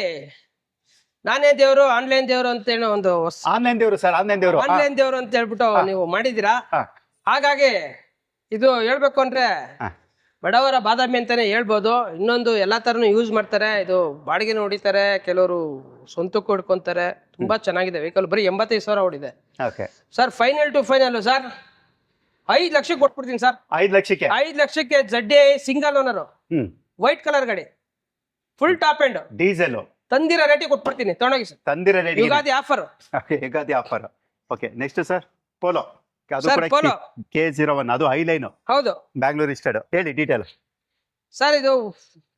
ನಾನೇ ದೇವರು ಆನ್ಲೈನ್ ದೇವರು ಅಂತ ಏನೋ ಒಂದು ಆನ್ಲೈನ್ ದೇವರು ಸರ್, ಆನ್ಲೈನ್ ದೇವರು ಅಂತ ಹೇಳ್ಬಿಟ್ಟು ನೀವು ಮಾಡಿದೀರಾ. ಹಾಗಾಗಿ ಇದು ಹೇಳ್ಬೇಕು ಅಂದ್ರೆ ಬಡವರ ಬಾದಾಮಿ ಅಂತಾನೆ ಹೇಳ್ಬೋದು. ಇನ್ನೊಂದು ಎಲ್ಲಾ ತರನು ಯೂಸ್ ಮಾಡ್ತಾರೆ. ಇದು ಬಾಡಿಗೆ ಹೊಡಿತಾರೆ, ಕೆಲವರು ಸ್ವಂತಕ್ಕೂ ಹೊಡ್ಕೊಂತಾರೆ. ತುಂಬಾ ಚೆನ್ನಾಗಿದೆ ವೆಹಿಕಲ್. ಬರೀ 85,000 ಓಡಿದೆ sir. Final to final sir 5 ಲಕ್ಷಕ್ಕೆ ಕೊಟ್ಬಿಡ್ತೀನಿ ಸರ್. 5 ಲಕ್ಷಕ್ಕೆ ZDI single owner, white colour ಗಾಡಿ, ಫುಲ್ ಟಾಪ್ ಅಂಡ್ ಡೀಸೆಲ್ ತಂದಿರೋ ರೇಟಿಗೆ ಕೊಟ್ಬಿಡ್ತೀನಿ. ತಗೊಂಡೋಗಿ ಸರ್. ತಂದಿರೋ rate Ugadi offer. Ugadi offer. Okay, next sir Polo. ಅದು ಸರ್ ಕೂಡ ಪೋಲೋ K01, ಅದು ಐಲೈನ್, ಹೌದು, ಬ್ಯಾಂಗ್ಳೂರ್ ಲಿಸ್ಟೆಡ್. ಹೇಳಿ ಡೀಟೇಲ್ ಸರ್. ಇದು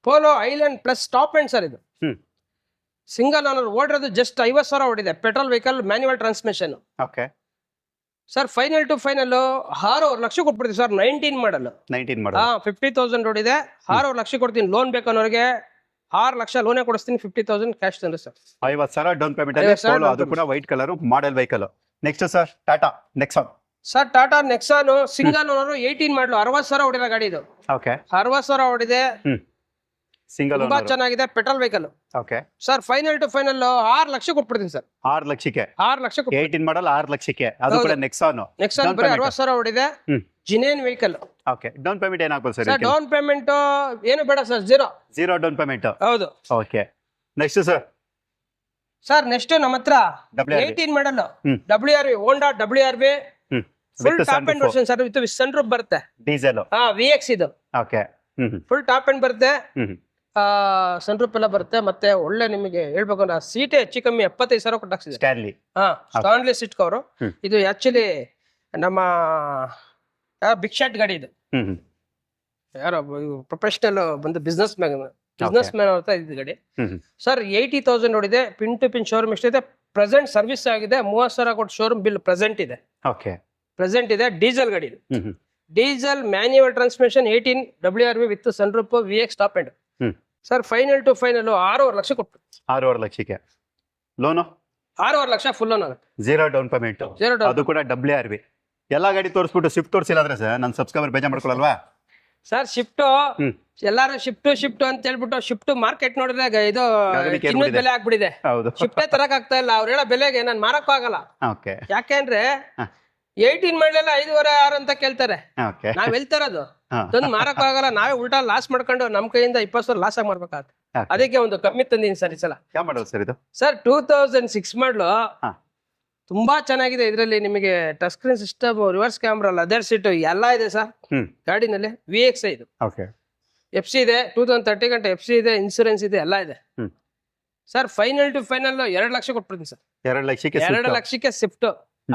Polo highline plus top end sir. ಇದು ಸಿಂಗಲ್ ಓನರ್, ಓಡಿರೋದು ಜಸ್ಟ್ 50,000 ಓಡಿದೆ. Petrol vehicle, manual transmission. Okay sir final to final 6,500,000 lakh ಕೊಟ್ಬಿಡ್ತೀವಿ ಸರ್. 19 ಮಾಡಲ್ 50,000 ಓಡಿದೆ. 6,500,000 ಲಕ್ಷ ಕೊಡ್ತೀನಿ. ಲೋನ್ ಬೇಕನ್ನೋರಿಗೆ 6 ಲಕ್ಷ ಲೋನೇ ಕೊಡಿಸ್ತೀನಿ. 50,000 ಕ್ಯಾಶ್ ತಂದ್ರೆ ಸರ್. 50,000 ಡೌನ್ ಪೇಮೆಂಟ್ ಅಲ್ಲಿ ಪೋಲೋ, ಅದು ಕೂಡ white colour model vehicle. Next sir Tata Nexon. Sir Tata Nexon single owner, 18 ಮಾಡಲು, 60,000 ಓಡಿರೋ ಗಾಡಿ ಇದು. ಓಕೆ, 60,000 ಓಡಿದೆ. ಸಿಂಗಲ್ ತುಂಬಾ ಚೆನ್ನಾಗಿದೆ petrol vehicle. Okay sir final to final 6 lakh ಕೊಟ್ಬಿಡ್ತೀನಿ ಸರ್. 6 ಲಕ್ಷಕ್ಕೆ 6 ಲಕ್ಷ 18 ಮಾಡಲ್ 6 ಲಕ್ಷಕ್ಕೆ. ಅದು ಕೂಡ ನೆಕ್ಸಾನ್. ನೆಕ್ಸಾನ್ ಬರೀ 60,000 ಓಡಿದೆ. Genuine vehicle. Okay, down payment ಏನಾಗ್ಬೋದು ಸರ್? ಸರ್ ಡೌನ್ ಪೇಮೆಂಟ್ ಏನು ಬೇಡ ಸರ್, 0 ಡೌನ್ ಪೇಮೆಂಟ್. ಹೌದು. ಓಕೆ, ನೆಕ್ಸ್ಟ್ ಸರ್ ನೆಕ್ಸ್ಟ್ ನಮ್ಮ ಹತ್ರ 18 model WRV, Honda WRV, full top end version sir. With sunroof ಬರುತ್ತೆ. ಡೀಸೆಲ್ VX ಇದು. ಓಕೆ, ಫುಲ್ ಟಾಪ್ ಅಂಡ್ ಬರುತ್ತೆ. Sun roof ಎಲ್ಲ ಬರುತ್ತೆ. ಮತ್ತೆ ಒಳ್ಳೆ ನಿಮಗೆ ಹೇಳ್ಬೇಕು ಅಂದ್ರೆ ಸೀಟೇ ಹೆಚ್ಚು ಕಮ್ಮಿ 75,000 ಕೊಟ್ಟಾಕ್ಸಿದೆ. Stanley seat cover. ಇದು ಆಕ್ಚುಲಿ ನಮ್ಮ ಬಿಗ್ ಶಾಟ್ ಗಾಡಿ ಇದು. ಯಾರೋ ಪ್ರೊಫೆಷನಲ್ ಬಂದು ಬಿಸ್ನೆಸ್ ಮ್ಯಾನ್ ಅಂತ ಇದು ಗಾಡಿ ಸರ್. 80,000 ನೋಡಿದೆ. ಪಿನ್ ಟು ಪಿನ್ ಶೋರೂಮ್ ಎಷ್ಟಿದೆ, ಪ್ರೆಸೆಂಟ್ ಸರ್ವಿಸ್ ಆಗಿದೆ. 30,000 ಕೊಟ್ಟು ಶೋರೂಮ್ ಬಿಲ್ ಪ್ರೆಸೆಂಟ್ ಇದೆ. ಪ್ರೆಸೆಂಟ್ ಇದೆ. ಡೀಸೆಲ್ ಗಾಡಿ ಇದು. Diesel manual transmission, 18 WRV with sunroof, VX top end sir. Final to final 6,500,000 lakh ಕೊಟ್ಟು. 6,500,000 ಲಕ್ಷಕ್ಕೆ ಲೋನು. 6,500,000 ಲಕ್ಷ ಫುಲ್ ಲೋನ್ ಆಗುತ್ತೆ. 0 ಡೌನ್ ಪೇಮೆಂಟ್. ಅದು ಕೂಡ WRV. ಎಲ್ಲಾ ಗಾಡಿ ತೋರಿಸ್ಬಿಟ್ಟು ಸ್ವಿಫ್ಟ್ ತೋರಿಸಿಲ್ಲ ಅಂದ್ರೆ ಸರ್ ನನ್ನ ಸಬ್ಸ್ಕ್ರೈಬರ್ ಬೇಜಾರ್ ಮಾಡ್ಕೊಳ್ಳಲ್ವಾ ಸರ್? ಶಿಫ್ಟ್ ಎಲ್ಲಾರು ಶಿಫ್ಟ್ ಅಂತ ಹೇಳ್ಬಿಟ್ಟು ಶಿಫ್ಟ್ ಮಾರ್ಕೆಟ್ ನೋಡಿದ್ರೆ ಇದು ಚಿನ್ನದ ಬೆಲೆ ಆಗ್ಬಿಟ್ಟಿದೆ. ಶಿಫ್ಟೇ ತರಕ್ ಆಗ್ತಾ ಇಲ್ಲ. ಅವ್ರು ಹೇಳೋ ಬೆಲೆಗೆ ನಾನು ಮಾರಕ್ಕೂ ಆಗಲ್ಲ. ಯಾಕೆಂದ್ರೆ 18 ಮಾಡಲೆಲ್ಲ 5,500 6 ಅಂತ ಕೇಳ್ತಾರೆ. ನಾವ್ ಹೇಳ್ತಾರದು ತಂದು ಮಾರಕ್ಕೂ ಆಗಲ್ಲ. ನಾವೇ ಉಲ್ಟಾ ಲಾಸ್ ಮಾಡ್ಕೊಂಡು ನಮ್ ಕೈಯಿಂದ 20,000 ಲಾಸ್ ಆಗಿ ಮಾಡ್ಬೇಕಾಗುತ್ತೆ. ಅದಕ್ಕೆ ಒಂದು ಕಮ್ಮಿ ತಂದಿನಿ ಸರ್ ಈ ಸಲ. ಸರ್ 2006 ಮಾಡಲು, ತುಂಬಾ ಚೆನ್ನಾಗಿದೆ. ಇದರಲ್ಲಿ ನಿಮಗೆ touch screen system, reverse camera, leather seat ಎಲ್ಲ ಇದೆ ಸರ್ ಗಾಡಿನಲ್ಲಿ. VX ಇದು. FC ಇದೆ. 2030 ಗಂಟೆ FC ಇದೆ. ಇನ್ಸೂರೆನ್ಸ್ ಇದೆ, ಎಲ್ಲ ಇದೆ sir. Final to final 2 lakh ಕೊಟ್ಬಿಡ್ತೀನಿ ಸರ್. 2 ಲಕ್ಷಕ್ಕೆ ಸ್ವಿಫ್ಟ್.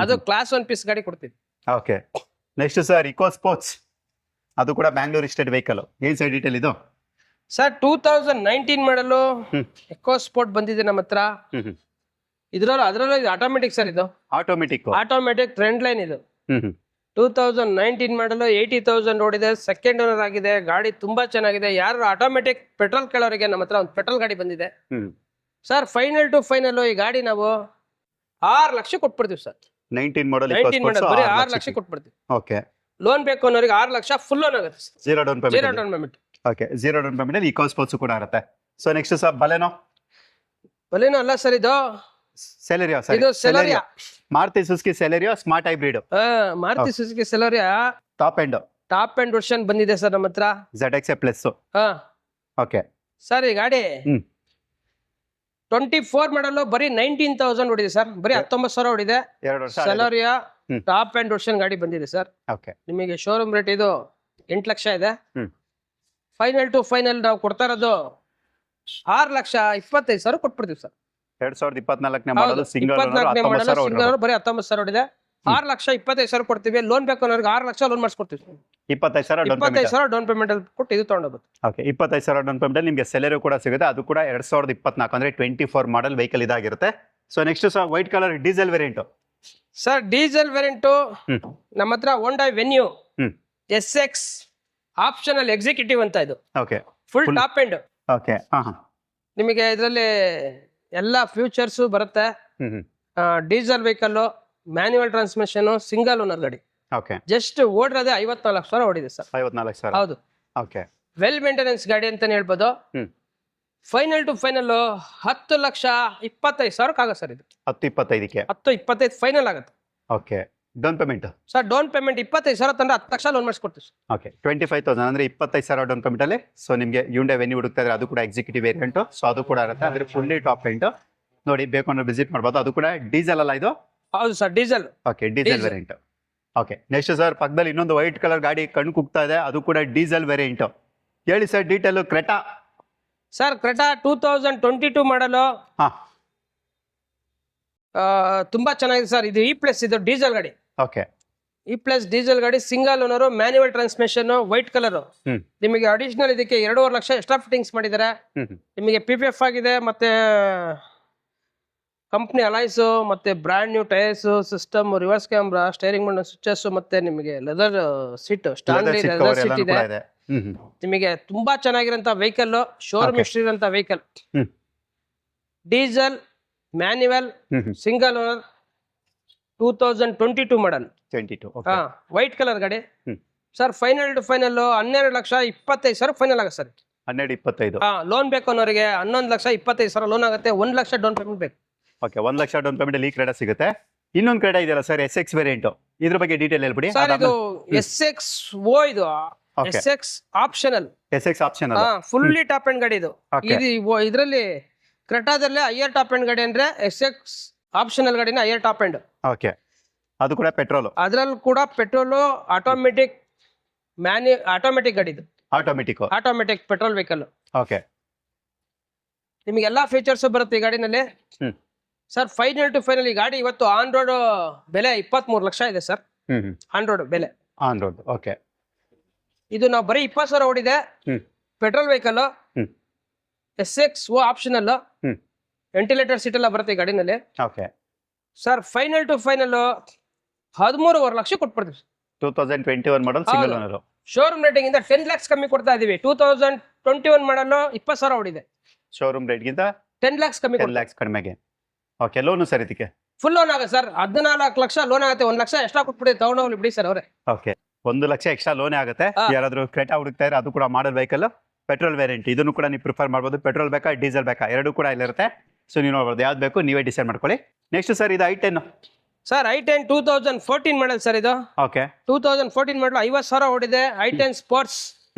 ಅದು ಕ್ಲಾಸ್ 1 ಪೀಸ್ ಗಾಡಿ ಕೊಡ್ತೀನಿ. Okay, next sir EcoSports. ಅದು ಕೂಡ ಬ್ಯಾಂಗ್ಳೂರ್ ಸ್ಟೇಟ್ ವೆಹಿಕಲ್. ಏನ್ ಸರ್ ಡೀಟೇಲ್ ಇದು? ಸರ್ 2019 ಮಾಡಲು ಇಕೋ ಸ್ಪೋರ್ಟ್ ಬಂದಿದೆ ನಮ್ಮ ಹತ್ರ. ಅದರಲ್ಲೂ ಇದು ಆಟೋಮೆಟಿಕ್ ಸರ್. ಇದು ಆಟೋಮೆಟಿಕ್. ಆಟೋಮೆಟಿಕ್ ಟ್ರೆಂಡ್ ಲೈನ್ ಇದು. 2019 ಮಾಡಲು 80,000 ಓಡಿದೆ. ಸೆಕೆಂಡ್ ಓನರ್ ಆಗಿದೆ. ಗಾಡಿ ತುಂಬಾ ಚೆನ್ನಾಗಿದೆ. ಯಾರು ಆಟೋಮೆಟಿಕ್ ಪೆಟ್ರೋಲ್ ಕೇಳೋರಿಗೆ ನಮ್ಮ ಹತ್ರ ಒಂದು ಪೆಟ್ರೋಲ್ ಗಾಡಿ ಬಂದಿದೆ ಸರ್. ಫೈನಲ್ ಟು ಫೈನಲ್ ಈ ಗಾಡಿ ನಾವು 6 ಲಕ್ಷ ಕೊಟ್ಬಿಡ್ತೀವಿ ಸರ್. 19 ಮಾಡಲ್ ಬರೀ 6 ಲಕ್ಷ ಕೊಟ್ಬಿಡ್ತೀವಿ. ಓಕೆ. ಲೋನ್ ಬೇಕು ಅನ್ನೋರಿಗೆ 6 ಲಕ್ಷ ಫುಲ್ ಲೋನ್ ಆಗುತ್ತೆ. Zero down payment. Payment. Okay, zero down payment ಅಲ್ಲಿ ಈಕೋ ಸ್ಪೋರ್ಟ್ಸ್ ಕೂಡ ಇರುತ್ತೆ. ಸೊ ನೆಕ್ಸ್ಟ್ ಸರ್ ಬಲೆನೋ ಅಲ್ಲ ಸರ್, ಇದು ಸೆಲೆರಿಯೋ. ಇದು Celerio. Maruti Suzuki Celerio smart hybrid. Maruti Suzuki Celerio top end version ಬಂದಿದೆ ಸರ್ ನಮ್ಮ ಹತ್ರ. ZXA plus. ಓಕೆ ಸರ್, ಈ ಗಾಡಿ 24 ಮಾಡಲು ಬರೀ 19,000 ಓಡಿದೆ ಸರ್. ಬರೀ 19,000 ಓಡಿದೆ. 2 ವರ್ಷ ಸೆಲೆರಿಯಾ ಟಾಪ್ ಅಂಡ್ ವರ್ಷನ್ ಗಾಡಿ ಬಂದಿದೆ ಸರ್. ಓಕೆ. ನಿಮಗೆ ಶೋರೂಮ್ ರೇಟ್ ಇದು 8 ಲಕ್ಷ ಇದೆ. ಫೈನಲ್ ಟು ಫೈನಲ್ ನಾವು ಕೊಡ್ತಾ ಇರೋದು 6,25,000 ಕೊಟ್ಬಿಡ್ತೀವಿ ಸರ್. 2024 ಮಾಡಲು ಸಿಂಗಲ್ ಬರೀ 19,000 ಓಡಿದೆ. 6,25,000 ಕೊಡ್ತೀವಿ. ಲೋನ್ ಬೇಕು ಅನ್ನೋರಿಗೆ 6 ಲಕ್ಷ ಲೋನ್ ಮಾಡಿಸ್ಕೊಡ್ತೀವಿ. 25,000 ಡೌನ್ ಪೇಮೆಂಟ್ ಅಲ್ಲಿ ಕೊಟ್ಟು ಇದು ತಗೊಂಡೋಗುತ್ತೆ. ಓಕೆ, 25,000 ಡೌನ್ ಪೇಮೆಂಟ್ ಅಲ್ಲಿ ನಿಮಗೆ ಸೆಲೆರಿಯೋ ಕೂಡ ಸಿಗುತ್ತೆ. ಅದು ಕೂಡ 2024 ಅಂದ್ರೆ 24 ಮಾಡಲ್ ವೆಹಿಕಲ್ ಇದಾಗಿರುತ್ತೆ. So next sir white colour diesel variant. Sir, diesel variant ನಮ್ಮ ಹತ್ರ ಹೋಂಡಾ ವೆನ್ಯೂ SX ಆಪ್ಷನಲ್ ಎಕ್ಸಿಕ್ಯೂಟಿವ್ ಅಂತ. ಇದು okay, full top end. Okay. ನಿಮಗೆ ಇದರಲ್ಲಿ ಎಲ್ಲ ಫ್ಯೂಚರ್ಸ್ ಬರುತ್ತೆ. Diesel vehicle, manual transmission, single owner ಗಾಡಿ. ಓಕೆ. ಜಸ್ಟ್ ಓಡಿರೋದೇ 54,000 ಓಡಿದೆ ಸರ್. 54,000. ಹೌದು. ಓಕೆ. ವೆಲ್ ಮೇಂಟೆನೆನ್ಸ್ ಗಾಡಿ ಅಂತಾನೆ ಹೇಳ್ಬೋದು. ಫೈನಲ್ ಟು ಫೈನಲ್ 10,25,000 ಆಗುತ್ತೆ ಸರ್. ಇದು 10-25ಕ್ಕೆ 10-25 ಫೈನಲ್ ಆಗುತ್ತೆ. Okay. Down payment sir, down payment 25,000 ತಂದ್ರೆ 10 ಲಕ್ಷ ಲೋನ್ ಮಾಡಿಸ್ಕೊಡ್ತೀವಿ. ಓಕೆ, 25,000 ಅಂದ್ರೆ 25,000 ಡೌನ್ ಪೇಮೆಂಟ್ ಅಲ್ಲಿ. ಸೊ ನಿಮಗೆ ಹ್ಯುಂಡೈ ವೆನ್ಯೂ ಹುಡುಕ್ತಾ ಇದ್ರೆ ಅದು ಕೂಡ ಎಕ್ಸಿಕ್ಯೂಟಿವ್ ವೇರಿಯಂಟ್. ಸೊ ಅದು ಕೂಡ ಇರುತ್ತೆ. ಅಂದ್ರೆ ಫುಲ್ಲಿ ಟಾಪ್ ಎಂಡ್ ನೋಡಿ, ಬೇಕು ಅಂದ್ರೆ ವಿಸಿಟ್ ಮಾಡ್ಬೋದು. ಅದು ಕೂಡ ಡೀಸೆಲ್ ಅಲ್ಲ ಇದು? ಹೌದು sir, diesel. Okay, diesel variant. Okay. Next sir ಪಕ್ಕದಲ್ಲಿ ಇನ್ನೊಂದು ವೈಟ್ ಕಲರ್ ಗಾಡಿ ಕಣ್ಣು ಕುಗ್ತಾ ಇದೆ. ಅದು ಕೂಡ ಡೀಸೆಲ್ ವೇರಿಯಂಟ್. ಹೇಳಿ sir detail. Creta sir, Creta 2022 ಮಾಡಲು ತುಂಬಾ ಚೆನ್ನಾಗಿದೆ ಸರ್. ಇದು E+ ಇದು ಡೀಸೆಲ್ ಗಾಡಿ. ಓಕೆ. E+ ಡೀಸೆಲ್ ಗಾಡಿ, single owner, manual transmission, white colour. ನಿಮಗೆ ಅಡಿಷನಲ್ ಇದಕ್ಕೆ 2.5 ಲಕ್ಷ ಎಕ್ಸ್ಟ್ರಾ ಫಿಟ್ಟಿಂಗ್ಸ್ ಮಾಡಿದ್ದಾರೆ. ನಿಮಗೆ PPF ಆಗಿದೆ, ಮತ್ತೆ ಕಂಪ್ನಿ ಅಲೈಸ್, ಮತ್ತೆ brand new tyres, system, reverse camera, steering mount switches, ಮತ್ತೆ ನಿಮಗೆ leather seat, Stanley leather seat ಇದೆ. ನಿಮಗೆ ತುಂಬಾ ಚೆನ್ನಾಗಿರೋಂಥ ವೆಹಿಕಲ್, ಶೋರೂಮ್ ಹಿಸ್ಟ್ರಿ ಇರೋಂಥ vehicle. Diesel, manual, single owner, 2022 model. White colour ಗಾಡಿ sir. Final to final 12,25,000 final ಆಗುತ್ತೆ ಸರ್. 12-25. ಲೋನ್ ಬೇಕು ಅನ್ನೋರಿಗೆ 11,25,000 ಲೋನ್ ಆಗುತ್ತೆ. 1 ಲಕ್ಷ ಡೌನ್ ಪೇಮೆಂಟ್ ಬೇಕು. ಓಕೆ, 1 ಲಕ್ಷ ಡೌನ್ ಪೇಮೆಂಟ್ ಅಲ್ಲಿ ಈ ಕ್ರೆಟಾ ಸಿಗುತ್ತೆ. ಇನ್ನೊಂದು ಕ್ರೆಟಾ ಇದೆಯಲ್ಲ ಸರ್, SX ವೇರಿಯಂಟ್. ಇದ್ರ ಬಗ್ಗೆ ಡೀಟೇಲ್ ಹೇಳ್ಬಿಡಿ ಸರ್. ಇದು SXO, ಇದು SX optional. SX optional fully top end ಗಾಡಿ ಇದು. ಇದರಲ್ಲಿ ಕ್ರೆಟಾದಲ್ಲಿ ಹೈಯರ್ ಟಾಪ್ ಎಂಡ್ ಗಾಡಿ ಅಂದ್ರೆ SX ಆಪ್ಷನಲ್ ಗಾಡಿನ ಹೈಯರ್ ಟಾಪ್ ಎಂಡ್. ಓಕೆ. ಅದು ಕೂಡ ಪೆಟ್ರೋಲ್. ಅದ್ರಲ್ಲಿ ಕೂಡ ಪೆಟ್ರೋಲ್, ಆಟೋಮೆಟಿಕ್ ಗಾಡಿ ಇದು. Automatic petrol vehicle. ಓಕೆ. ನಿಮಗೆ ಎಲ್ಲಾ ಫೀಚರ್ಸ್ ಬರುತ್ತೆ ಈ ಗಾಡಿನಲ್ಲಿ ಸರ್. ಫೈನಲ್ ಟು ಫೈನಲ್ ಈ ಗಾಡಿ ಇವತ್ತು ಆನ್ ರೋಡ್ ಬೆಲೆ 23 ಲಕ್ಷ ಇದೆ ಸರ್. ಆನ್ ರೋಡ್ ಬೆಲೆ. ಓಕೆ. ಇದು ನಾವು ಬರೀ 20,000 ಓಡಿದೆ. Petrol vehicle, SXO optional, ventilator seat ಎಲ್ಲ ಬರುತ್ತೆ ಈ ಗಾಡಿನಲ್ಲಿ. Okay sir. Final to final 13.5 lakh ಕೊಟ್ಬಿಡ್ತೀವಿ. 2021 model single owner. Showroom rating ಇಂದ 10 lakhs ಕಮ್ಮಿ ಕೊಡ್ತಾ ಇದೀವಿ. 2021 ಮಾಡಲ್ 20,000 ಓಡಿದೆ. ಶೋರೂಮ್ ರೇಟ್ ಗಿಂತ 10 lakhs ಕಮ್ಮಿ. 10 lakhs ಕಡಿಮೆಗೆ. ಓಕೆ. ಲೋನು ಸರ್ ಇದಕ್ಕೆ ಫುಲ್ ಲೋನ್ ಆಗುತ್ತೆ ಸರ್. 14 ಲಕ್ಷ ಲೋನ್ ಆಗುತ್ತೆ. 1 ಲಕ್ಷ ಎಕ್ಸ್ಟ್ರಾ ಕೊಟ್ಬಿಡಿ, ತಗೊಂಡೋಗ್ಲಿ ಬಿಡಿ ಸರ್ ಅವರೇ. ಓಕೆ. 1 ಲಕ್ಷ ಎಕ್ಸ್ಟ್ರಾ ಲೋನೇ ಆಗುತ್ತೆ. ಯಾರಾದ್ರೂ ಕ್ರೆಟಾ ಹುಡುಕ್ತಾ ಇದ್ರೆ ಅದು ಕೂಡ ಮಾಡಲ್ ವೆಹಿಕಲ್, ಪೆಟ್ರೋಲ್ ವೇರಿಯಂಟ್. ಇದನ್ನು ಕೂಡ ನೀವು ಪ್ರಿಫರ್ ಮಾಡ್ಬೋದು. ಪೆಟ್ರೋಲ್ ಬೇಕಾ ಡೀಸೆಲ್ ಬೇಕಾ ಎರಡೂ ಕೂಡ ಇಲ್ಲಿರುತ್ತೆ. ಸೊ ನೀವು ನೋಡ್ಬೋದು, ಯಾವ್ದು ಬೇಕು ನೀವೇ ಡಿಸೈಡ್ ಮಾಡ್ಕೊಳ್ಳಿ. ನೆಕ್ಸ್ಟ್ ಸರ್ ಇದು i10 ಸರ್. i10 2014 ಮಾಡಲ್ ಸರ್ ಇದು. ಓಕೆ. 2014 ಮಾಡಲ್ 50,000 ಓಡಿದೆ. i10 sports.